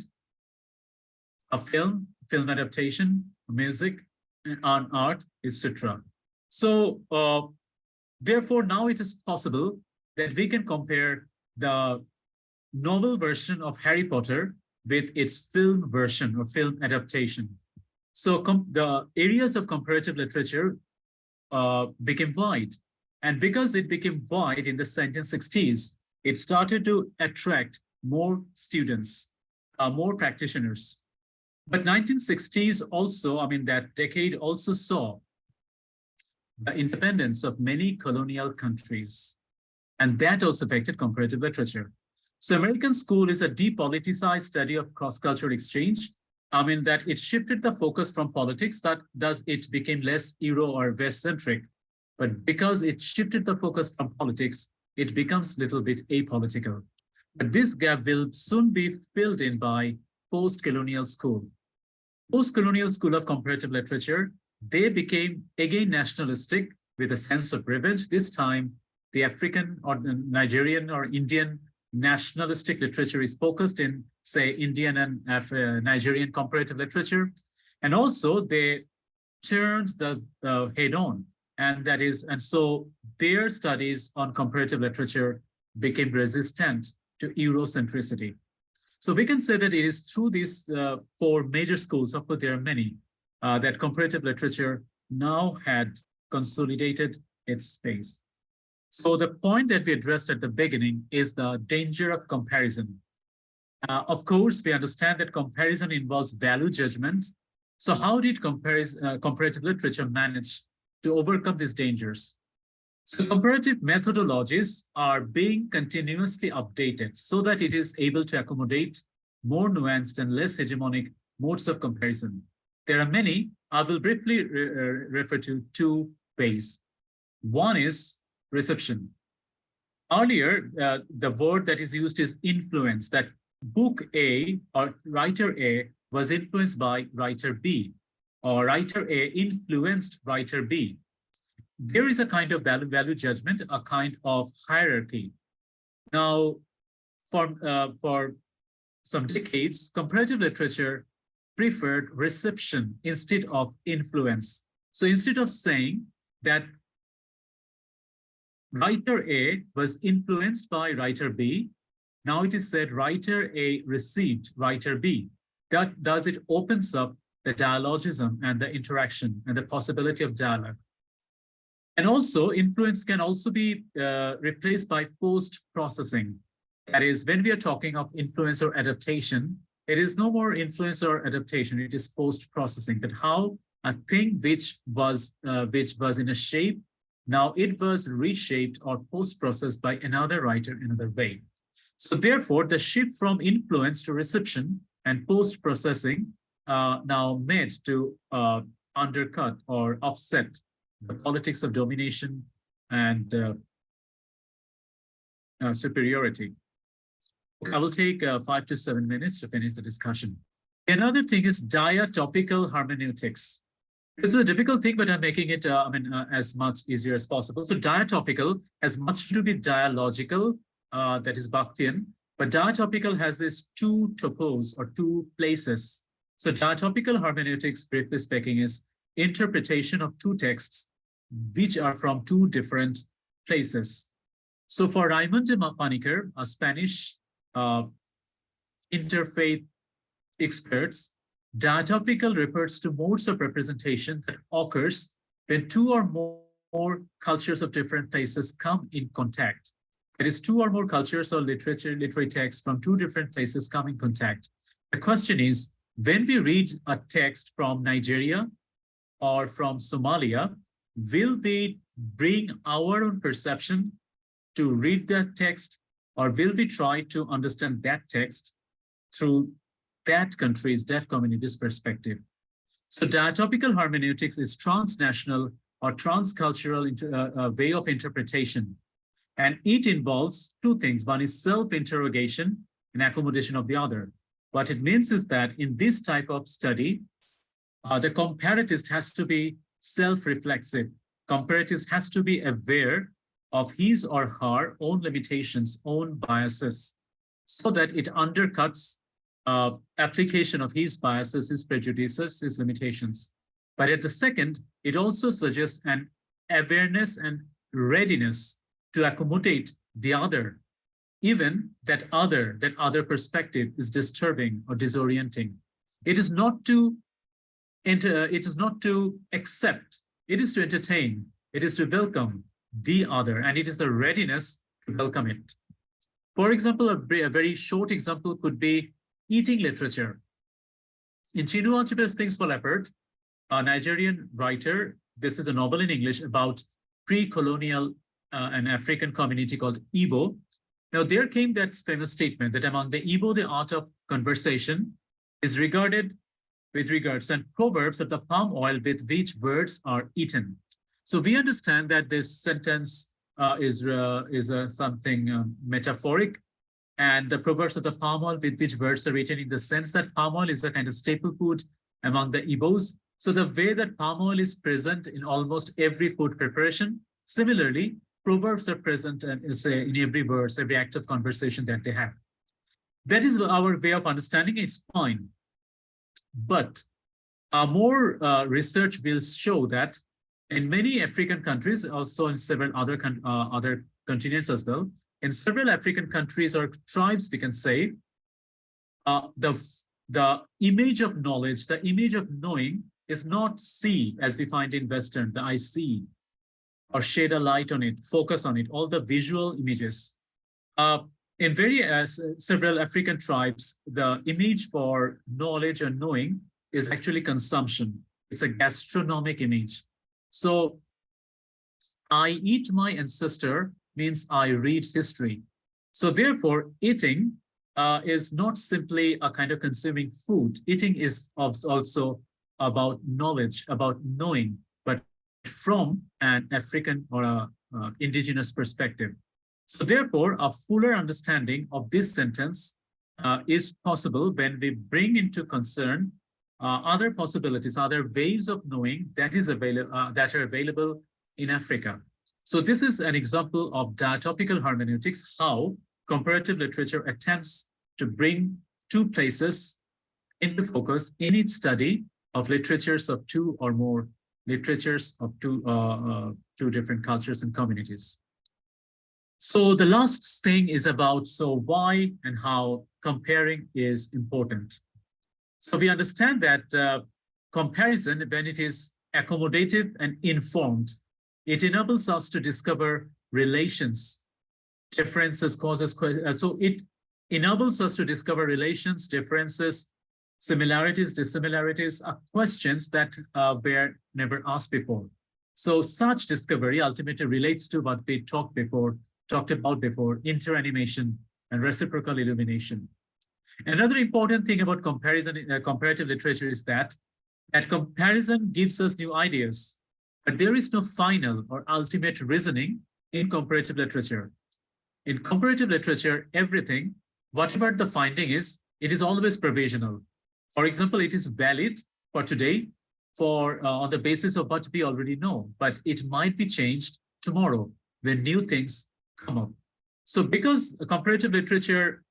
a film adaptation, music, and art, etc. So therefore, now it is possible that we can compare the novel version of Harry Potter with its film version or film adaptation. So the areas of comparative literature became wide. And because it became wide in the 1960s, it started to attract more students, more practitioners. But 1960s also, I mean, that decade also saw the independence of many colonial countries. And that also affected comparative literature. So American School is a depoliticized study of cross-cultural exchange. I mean, that it shifted the focus from politics, it became less Euro or West-centric. But because it shifted the focus from politics, it becomes a little bit apolitical. But this gap will soon be filled in by post-colonial school. Post-colonial school of comparative literature, they became again nationalistic with a sense of revenge. This time, the African or the Nigerian or Indian nationalistic literature is focused in, say, Indian and Nigerian comparative literature. And also they turned the head on. And so their studies on comparative literature became resistant to Eurocentricity. So we can say that it is through these four major schools, of course there are many, that comparative literature now had consolidated its space. So the point that we addressed at the beginning is the danger of comparison. Of course, we understand that comparison involves value judgment. So how did comparative literature manage to overcome these dangers? So comparative methodologies are being continuously updated so that it is able to accommodate more nuanced and less hegemonic modes of comparison. There are many. I will briefly refer to two ways. One is reception. Earlier, the word that is used is influence, that book A or writer A was influenced by writer B, or writer A influenced writer B. There is a kind of value judgment, a kind of hierarchy. Now, for some decades, comparative literature preferred reception instead of influence. So instead of saying that writer A was influenced by writer B, now it is said writer A received writer B. Thus it opens up the dialogism and the interaction and the possibility of dialogue. And also, influence can also be replaced by post-processing. That is, when we are talking of influence or adaptation, it is no more influence or adaptation, it is post-processing, that how a thing which was in a shape, now it was reshaped or post-processed by another writer in another way. So therefore, the shift from influence to reception and post-processing now made to undercut or upset the politics of domination and superiority. I will take 5 to 7 minutes to finish the discussion. Another thing is diatopical hermeneutics. This is a difficult thing, but I'm making it as much easier as possible. So diatopical has much to do with dialogical, that is Bakhtian, but diatopical has these two topos or two places. So diatopical hermeneutics, briefly speaking, is interpretation of two texts which are from two different places. So for Raymond de Paniker, a Spanish interfaith experts, diatopical refers to modes of representation that occurs when two or more cultures of different places come in contact. That is, two or more cultures or literary texts from two different places come in contact. The question is, when we read a text from Nigeria or from Somalia, will we bring our own perception to read that text, or will we try to understand that text through that country's, that community's perspective? So diatopical hermeneutics is transnational or transcultural way of interpretation. And it involves two things. One is self-interrogation and accommodation of the other. What it means is that in this type of study, the comparatist has to be self-reflexive. Comparatist has to be aware of his or her own limitations, own biases, so that it undercuts application of his biases, his prejudices, his limitations. But at the second, it also suggests an awareness and readiness to accommodate the other, even that other perspective is disturbing or disorienting. It is not to enter, it is not to accept, it is to entertain, it is to welcome the other, and it is the readiness to welcome it. For example, a very short example could be eating literature. In Chinua Acheb's Things Fall Apart, a Nigerian writer, this is a novel in English about pre-colonial an African community called Igbo. Now there came that famous statement that among the Igbo, the art of conversation is regarded with regards and proverbs of the palm oil with which words are eaten. So we understand that this sentence is something metaphoric, and the proverbs of the palm oil with which words are eaten in the sense that palm oil is a kind of staple food among the Igbos. So the way that palm oil is present in almost every food preparation, similarly, proverbs are present in every verse, every act of conversation that they have. That is our way of understanding its point. But more research will show that in many African countries, also in several other continents as well, in several African countries or tribes, we can say, the image of knowledge, the image of knowing is not see as we find in Western, the I see, or shade a light on it, focus on it, all the visual images. In several African tribes, the image for knowledge and knowing is actually consumption. It's a gastronomic image. So I eat my ancestor means I read history. So therefore, eating is not simply a kind of consuming food. Eating is also about knowledge, about knowing, but from an African or a indigenous perspective. So therefore, a fuller understanding of this sentence is possible when we bring into concern other possibilities, other ways of knowing that are available in Africa. So this is an example of diatopical hermeneutics, how comparative literature attempts to bring two places into focus in its study of literatures of two or more literatures of two different cultures and communities. So the last thing is about, so why and how comparing is important. So we understand that comparison, when it is accommodative and informed, it enables us to discover relations, differences, causes, so it enables us to discover relations, differences, similarities, dissimilarities, are questions that were never asked before. So such discovery ultimately relates to what we talked about before, interanimation and reciprocal illumination. Another important thing about comparative literature is that comparison gives us new ideas, but there is no final or ultimate reasoning in comparative literature. In comparative literature, everything, whatever the finding is, it is always provisional. For example, it is valid for today on the basis of what we already know, but it might be changed tomorrow when new things come up. So because comparative literature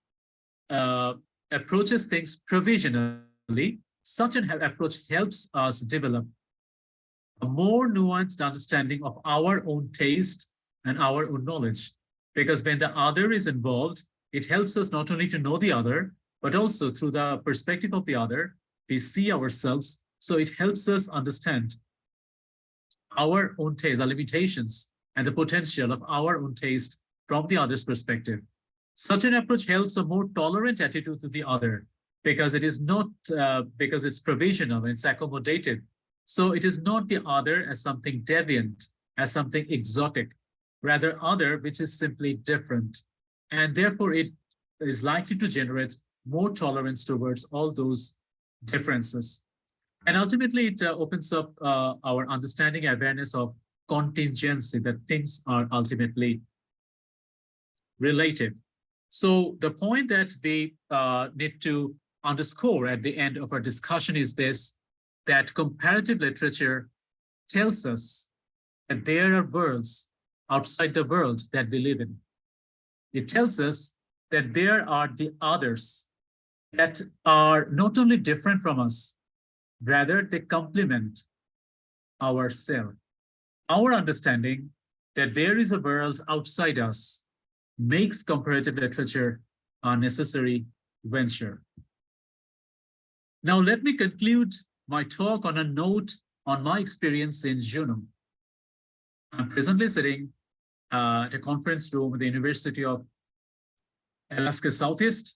approaches things provisionally, such an approach helps us develop a more nuanced understanding of our own taste and our own knowledge. Because when the other is involved, it helps us not only to know the other, but also through the perspective of the other, we see ourselves. So it helps us understand our own taste, our limitations, and the potential of our own taste from the other's perspective. Such an approach helps a more tolerant attitude to the other, because it is not, because it's provisional, it's accommodative. So it is not the other as something deviant, as something exotic, rather other which is simply different. And therefore it is likely to generate more tolerance towards all those differences. And ultimately it opens up our understanding, awareness of contingency, that things are ultimately related. So the point that we need to underscore at the end of our discussion is this, that comparative literature tells us that there are worlds outside the world that we live in. It tells us that there are the others that are not only different from us, rather they complement our self. Our understanding that there is a world outside us makes comparative literature a necessary venture. Now, let me conclude my talk on a note on my experience in Juneau. I'm presently sitting at a conference room at the University of Alaska Southeast,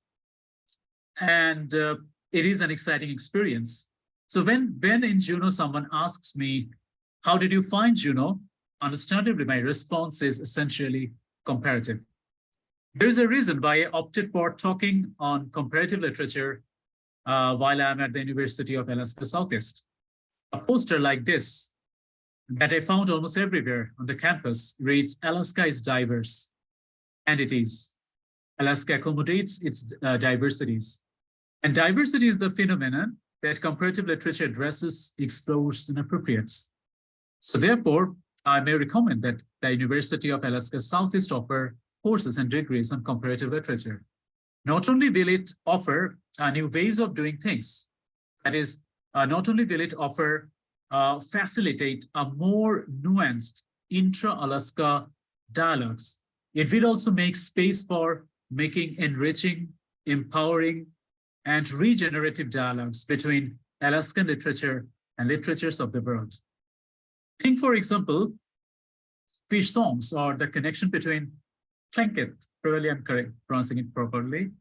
and it is an exciting experience. So when in Juneau someone asks me, how did you find Juneau? Understandably, my response is essentially comparative. There is a reason why I opted for talking on comparative literature while I'm at the University of Alaska Southeast. A poster like this that I found almost everywhere on the campus reads, "Alaska is diverse," and it is. Alaska accommodates its diversities. And diversity is the phenomenon that comparative literature addresses, explores, and appropriates. So therefore, I may recommend that the University of Alaska Southeast offer courses and degrees on comparative literature. Not only will it offer new ways of doing things, that is, not only will it offer, facilitate a more nuanced intra-Alaska dialogues, it will also make space for making enriching, empowering, and regenerative dialogues between Alaskan literature and literatures of the world. Think, for example, fish songs, or the connection between Tlingit, probably I'm correct pronouncing it properly,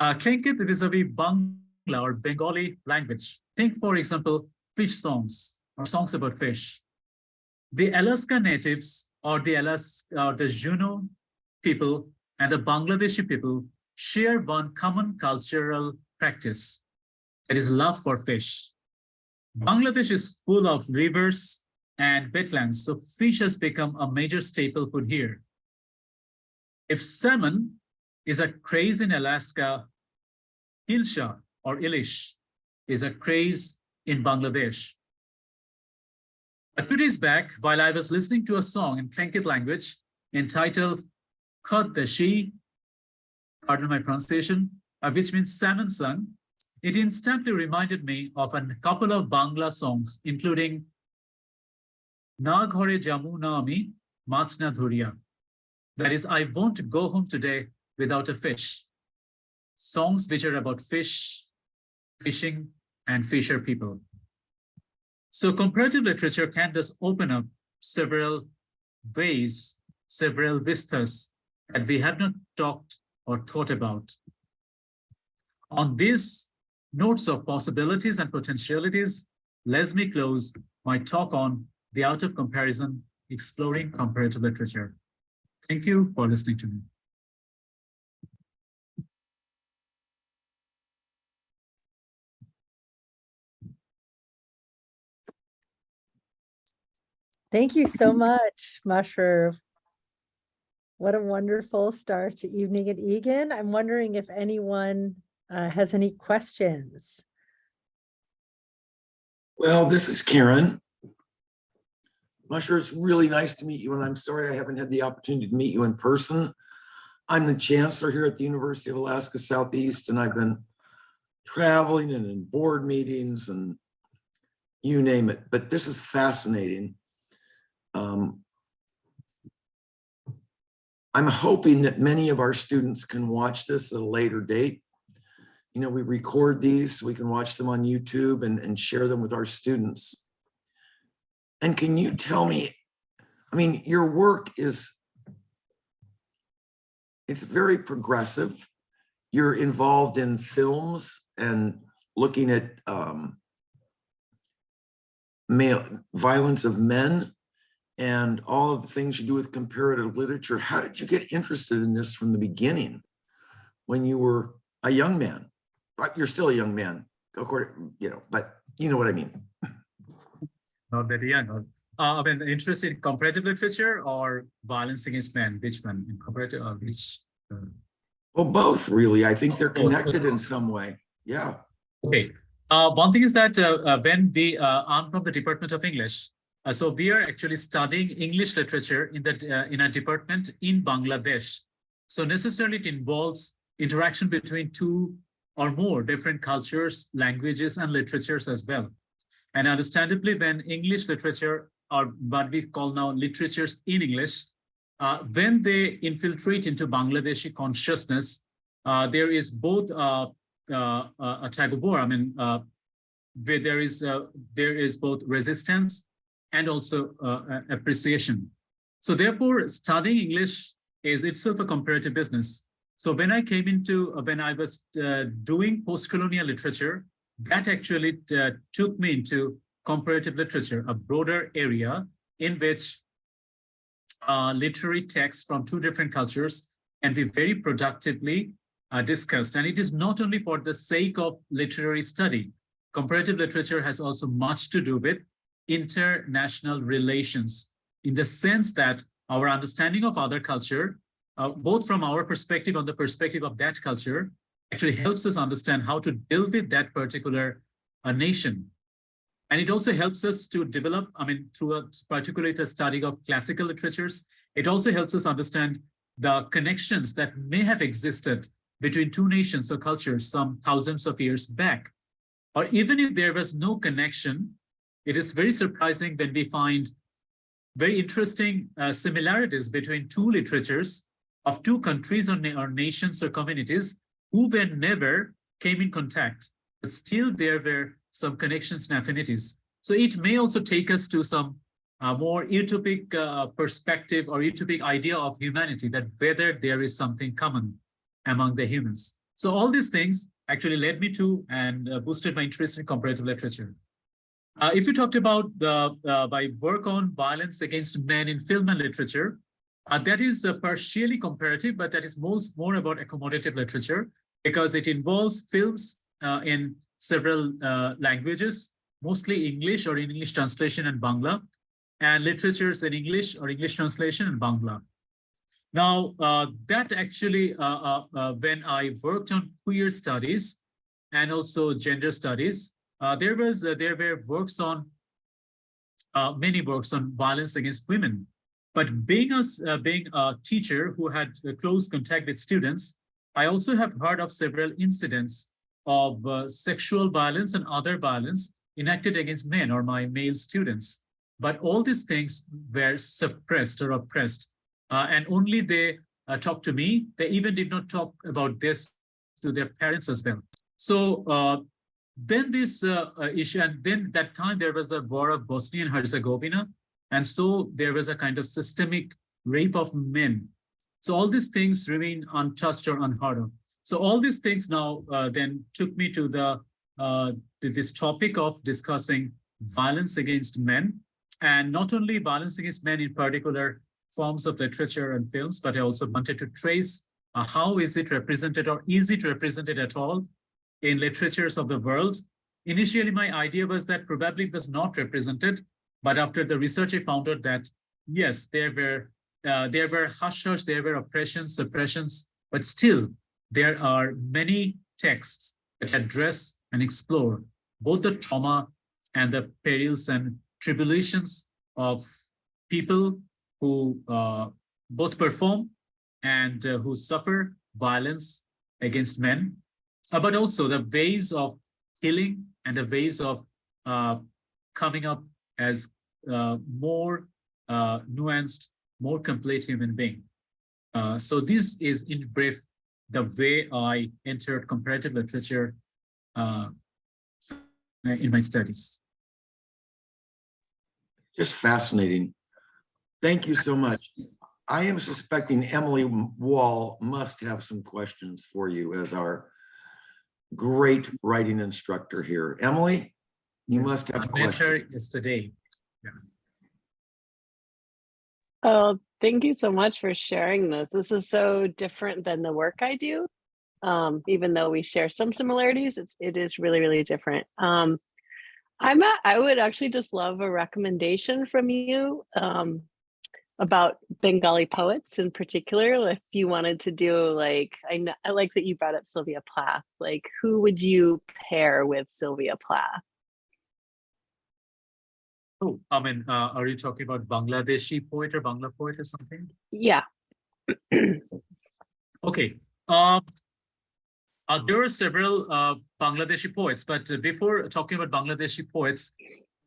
Tlingit vis-a-vis Bangla or Bengali language. Think, for example, fish songs or songs about fish. The Alaska natives or the Juneau people and the Bangladeshi people share one common cultural practice, that is love for fish. Bangladesh is full of rivers and wetlands, so fish has become a major staple food here. If salmon is a craze in Alaska, hilsha or ilish is a craze in Bangladesh. 2 days back, while I was listening to a song in Tlingit language entitled Khad Dashi, pardon my pronunciation, which means salmon song, it instantly reminded me of a couple of Bangla songs, including Na Ghore Jamu Na Ami Mach Na Dhuriya. That is, I won't go home today without a fish. Songs which are about fish, fishing, and fisher people. So comparative literature can thus open up several ways, several vistas that we have not talked or thought about. On these notes of possibilities and potentialities, let me close my talk on the art of comparison, exploring comparative literature. Thank you for listening to me. Thank you so much, Mashrur. What a wonderful start to Evening at Egan. I'm wondering if anyone has any questions. Well, this is Karen. Mashrur, it's really nice to meet you, and I'm sorry I haven't had the opportunity to meet you in person. I'm the chancellor here at the University of Alaska Southeast, and I've been traveling and in board meetings and you name it, but this is fascinating. I'm hoping that many of our students can watch this at a later date. You know, we record these so we can watch them on YouTube and share them with our students. And can you tell me, I mean, your work it's very progressive. You're involved in films and looking at violence of men and all of the things you do with comparative literature. How did you get interested in this from the beginning when you were a young man? But you're still a young man, you know, but you know what I mean. Not that young. I mean, interested in comparative literature or violence against men? Which one? In comparative or which? Well, both really. I think they're Both. connected in some way. Yeah. Okay. One thing is that when we, I'm from the Department of English, so we are actually studying English literature in a department in Bangladesh. So necessarily it involves interaction between two or more different cultures, languages, and literatures as well. And understandably, when English literature, or what we call now literatures in English, when they infiltrate into Bangladeshi consciousness, there is both a tug of war. I mean, where there is both resistance and also appreciation. So therefore, studying English is itself a comparative business. So when I came into, when I was doing post-colonial literature, that actually took me into comparative literature, a broader area in which literary texts from two different cultures can be very productively discussed. And it is not only for the sake of literary study. Comparative literature has also much to do with international relations, in the sense that our understanding of other culture, both from our perspective and the perspective of that culture, actually helps us understand how to deal with that particular nation. And it also helps us to develop, I mean, through a particular study of classical literatures, it also helps us understand the connections that may have existed between two nations or cultures some thousands of years back. Or even if there was no connection, it is very surprising when we find very interesting similarities between two literatures of two countries or nations or communities who were never came in contact, but still there were some connections and affinities. So it may also take us to some more utopic perspective or utopic idea of humanity, that whether there is something common among the humans. So all these things actually led me to and boosted my interest in comparative literature. If you talked about my work on violence against men in film and literature, that is partially comparative, but that is more about accommodative literature, because it involves films in several languages, mostly English or in English translation and Bangla, and literatures in English or English translation and Bangla. Now, that actually, when I worked on queer studies and also gender studies, there were works on, many works on violence against women. But being a teacher who had close contact with students, I also have heard of several incidents of sexual violence and other violence enacted against men or my male students. But all these things were suppressed or oppressed. And only they talked to me. They even did not talk about this to their parents as well. So then this issue, and then that time there was the war of Bosnia and Herzegovina. And so there was a kind of systemic rape of men. So all these things remain untouched or unheard of. So all these things now then took me to this topic of discussing violence against men, and not only violence against men in particular forms of literature and films, but I also wanted to trace how is it represented, or is it represented at all in literatures of the world. Initially, my idea was that probably it was not represented, but after the research, I found out that yes, there were hush-hush, there were oppressions, suppressions, but still there are many texts that address and explore both the trauma and the perils and tribulations of people who both perform and who suffer violence against men, but also the ways of healing and the ways of coming up as more nuanced, more complete human being. So this is in brief the way I entered comparative literature in my studies. Just fascinating. Thank you so much. I am suspecting Emily Wall must have some questions for you as our great writing instructor here. Emily, you must have I met questions. her yesterday. Yeah. Oh, thank you so much for sharing this. This is so different than the work I do. Even though we share some similarities, it is really, really different. I would actually just love a recommendation from you. about Bengali poets in particular. If you wanted to do like, I like that you brought up Sylvia Plath. Like, who would you pair with Sylvia Plath? Oh, I mean, are you talking about Bangladeshi poet or Bangla poet or something? Yeah. Okay. There are several Bangladeshi poets, but before talking about Bangladeshi poets,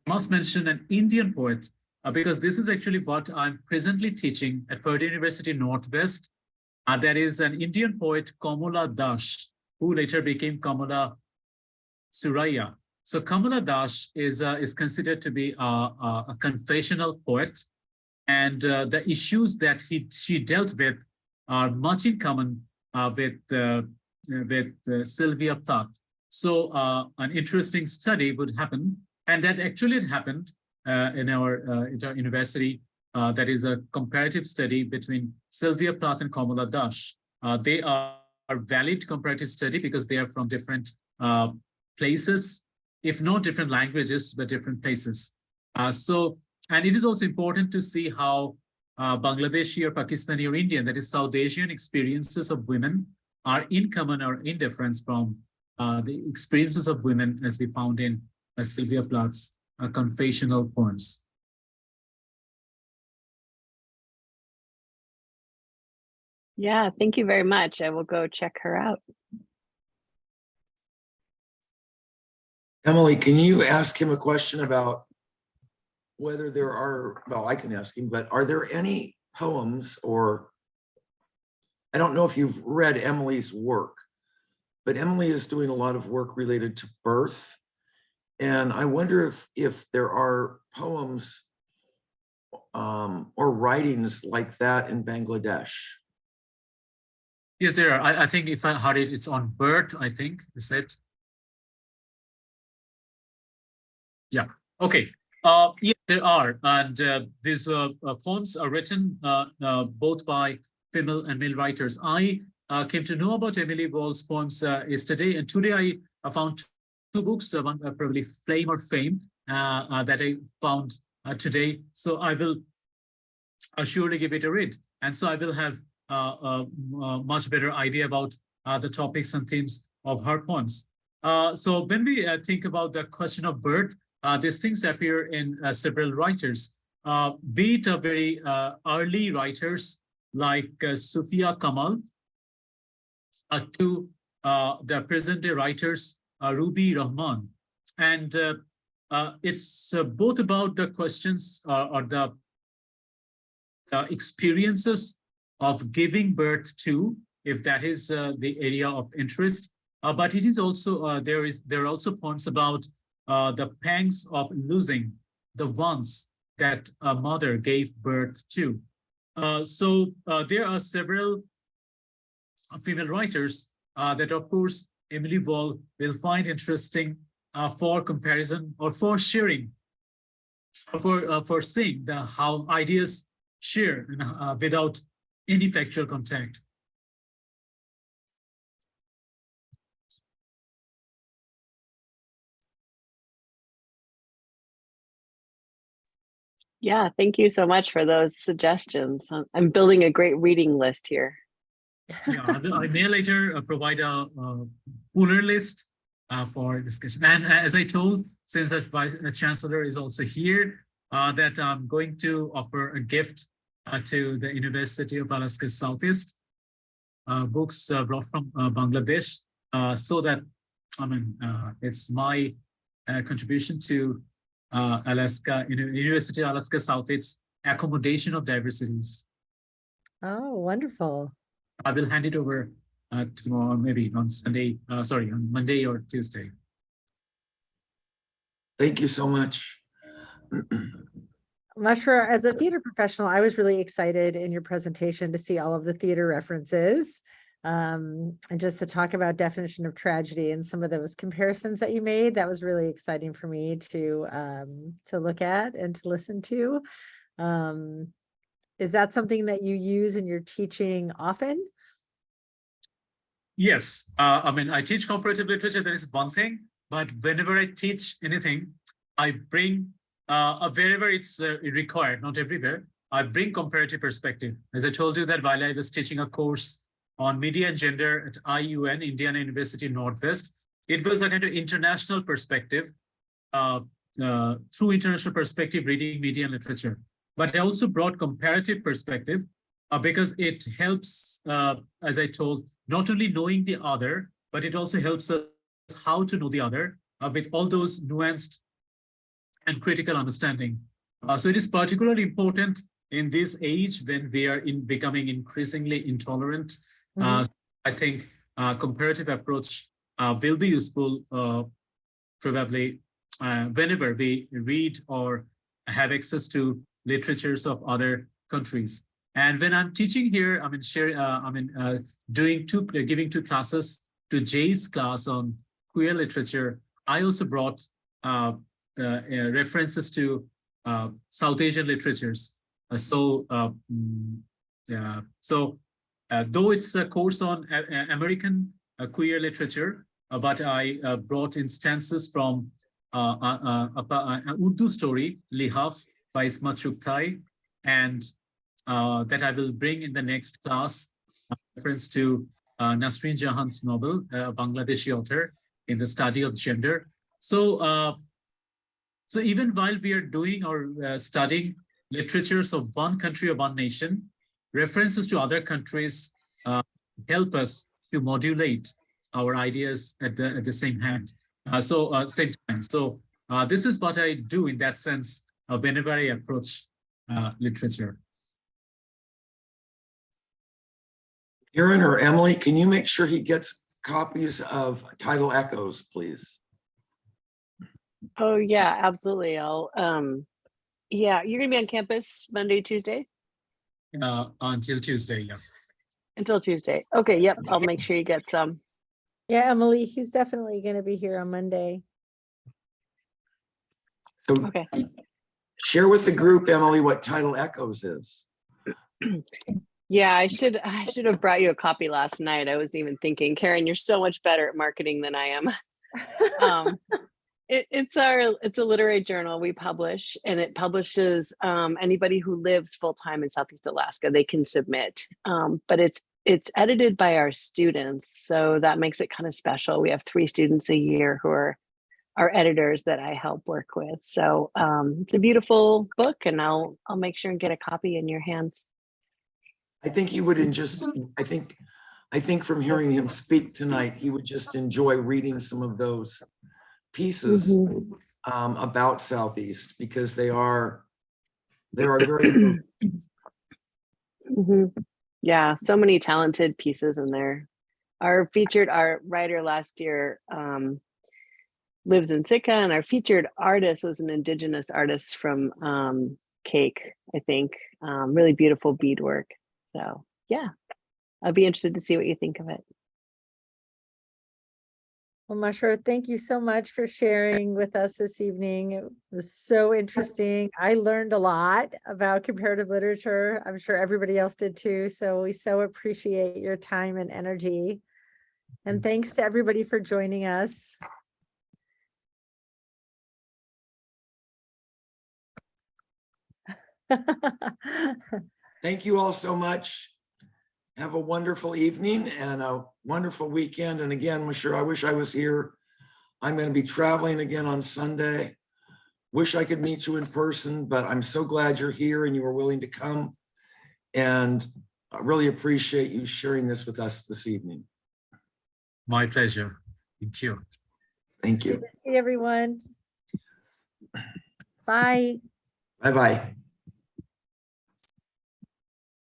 I must mention an Indian poet, because this is actually what I'm presently teaching at Purdue University Northwest. That is an Indian poet, Kamala Das, who later became Kamala Suraya. So Kamala Das is considered to be a confessional poet, and the issues that she dealt with are much in common with Sylvia Plath. So an interesting study would happen, and that actually happened in our university. That is a comparative study between Sylvia Plath and Kamala Das. They are valid comparative study because they are from different places, if not different languages, but different places. And it is also important to see how Bangladeshi or Pakistani or Indian, that is South Asian experiences of women are in common or in difference from the experiences of women as we found in Sylvia Plath's confessional poems. Yeah, thank you very much. I will go check her out. Emily, can you ask him a question about whether there are, well, I can ask him, but are there any poems, or I don't know if you've read Emily's work, but Emily is doing a lot of work related to birth. And I wonder if there are poems or writings like that in Bangladesh. Yes, there are. I think if I heard it, it's on birth, I think, you said. Yeah, okay. Yes, there are. And these poems are written both by female and male writers. I came to know about Emily Wall's poems yesterday, and today I found two books, one probably Flame or Fame, that I found today. So I will surely give it a read. And so I will have a much better idea about the topics and themes of her poems. So when we think about the question of birth, these things appear in several writers, be it very early writers like Sufia Kamal, to the present-day writers, Ruby Rahman. And it's both about the questions or the experiences of giving birth to, if that is the area of interest. But it is also, there are also poems about the pangs of losing the ones that a mother gave birth to. So there are several female writers that, of course, Emily Wall will find interesting for comparison or for sharing, for seeing how ideas share without any factual contact. Yeah, thank you so much for those suggestions. I'm building a great reading list here. Yeah, I may later provide a fuller list for discussion. And as I told, since the Chancellor is also here, that I'm going to offer a gift to the University of Alaska Southeast, books brought from Bangladesh, so that, I mean, it's my contribution to Alaska, University of Alaska Southeast's accommodation of diversities. Oh, wonderful. I will hand it over tomorrow, maybe on Sunday, sorry, on Monday or Tuesday. Thank you so much. Mashrur, as a theater professional, I was really excited in your presentation to see all of the theater references, and just to talk about definition of tragedy and some of those comparisons that you made. That was really exciting for me to look at and to listen to. Is that something that you use in your teaching often? Yes, I mean, I teach comparative literature, that is one thing, but whenever I teach anything, I bring wherever it's required, not everywhere, I bring comparative perspective. As I told you that while I was teaching a course on media and gender at IUN, Indiana University Northwest, it was a kind of international perspective, through international perspective, reading media and literature. But I also brought comparative perspective because it helps, as I told, not only knowing the other, but it also helps us how to know the other with all those nuanced and critical understanding. So it is particularly important in this age when we are becoming increasingly intolerant. I think comparative approach will be useful probably whenever we read or have access to literatures of other countries. And when I'm teaching here, giving two classes to Jay's class on queer literature. I also brought references to South Asian literatures. Though it's a course on American queer literature, but I brought instances from an Urdu story, Lihaf by Ismat Shuktai, and that I will bring in the next class, reference to Nasreen Jahan's novel, a Bangladeshi author, in the study of gender. So even while we are doing or studying literatures of one country or one nation, references to other countries help us to modulate our ideas at the same hand. Same time. So this is what I do in that sense whenever I approach literature. Karen or Emily, can you make sure he gets copies of Tidal Echoes, please? Oh yeah, absolutely. I'll yeah, you're gonna be on campus Monday, Tuesday? Until Tuesday, yeah. Until Tuesday. Okay, yep. I'll make sure you get some. Yeah, Emily, he's definitely going to be here on Monday. So Okay. share with the group, Emily, what Tidal Echoes is. Yeah, I should have brought you a copy last night. I was even thinking, Karen, you're so much better at marketing than I am. It's a literary journal we publish, and it publishes anybody who lives full-time in Southeast Alaska, they can submit. But it's edited by our students, so that makes it kind of special. We have 3 students a year who are our editors that I help work with. So it's a beautiful book, and I'll make sure and get a copy in your hands. I think he would I think from hearing him speak tonight, he would just enjoy reading some of those pieces about Southeast, because they are very Yeah, so many talented pieces in there. Our featured art writer last year lives in Sitka, and our featured artist was an indigenous artist from Cake, I think. Really beautiful beadwork. So yeah, I'd be interested to see what you think of it. Well, Mashrur, thank you so much for sharing with us this evening. It was so interesting. I learned a lot about comparative literature. I'm sure everybody else did too. So we so appreciate your time and energy. And thanks to everybody for joining us. Thank you all so much. Have a wonderful evening and a wonderful weekend. And again, Mashrur, I wish I was here. I'm going to be traveling again on Sunday. Wish I could meet you in person, but I'm so glad you're here and you were willing to come. And I really appreciate you sharing this with us this evening. My pleasure. Thank you. Thank you. Good to see everyone. Bye. Bye-bye.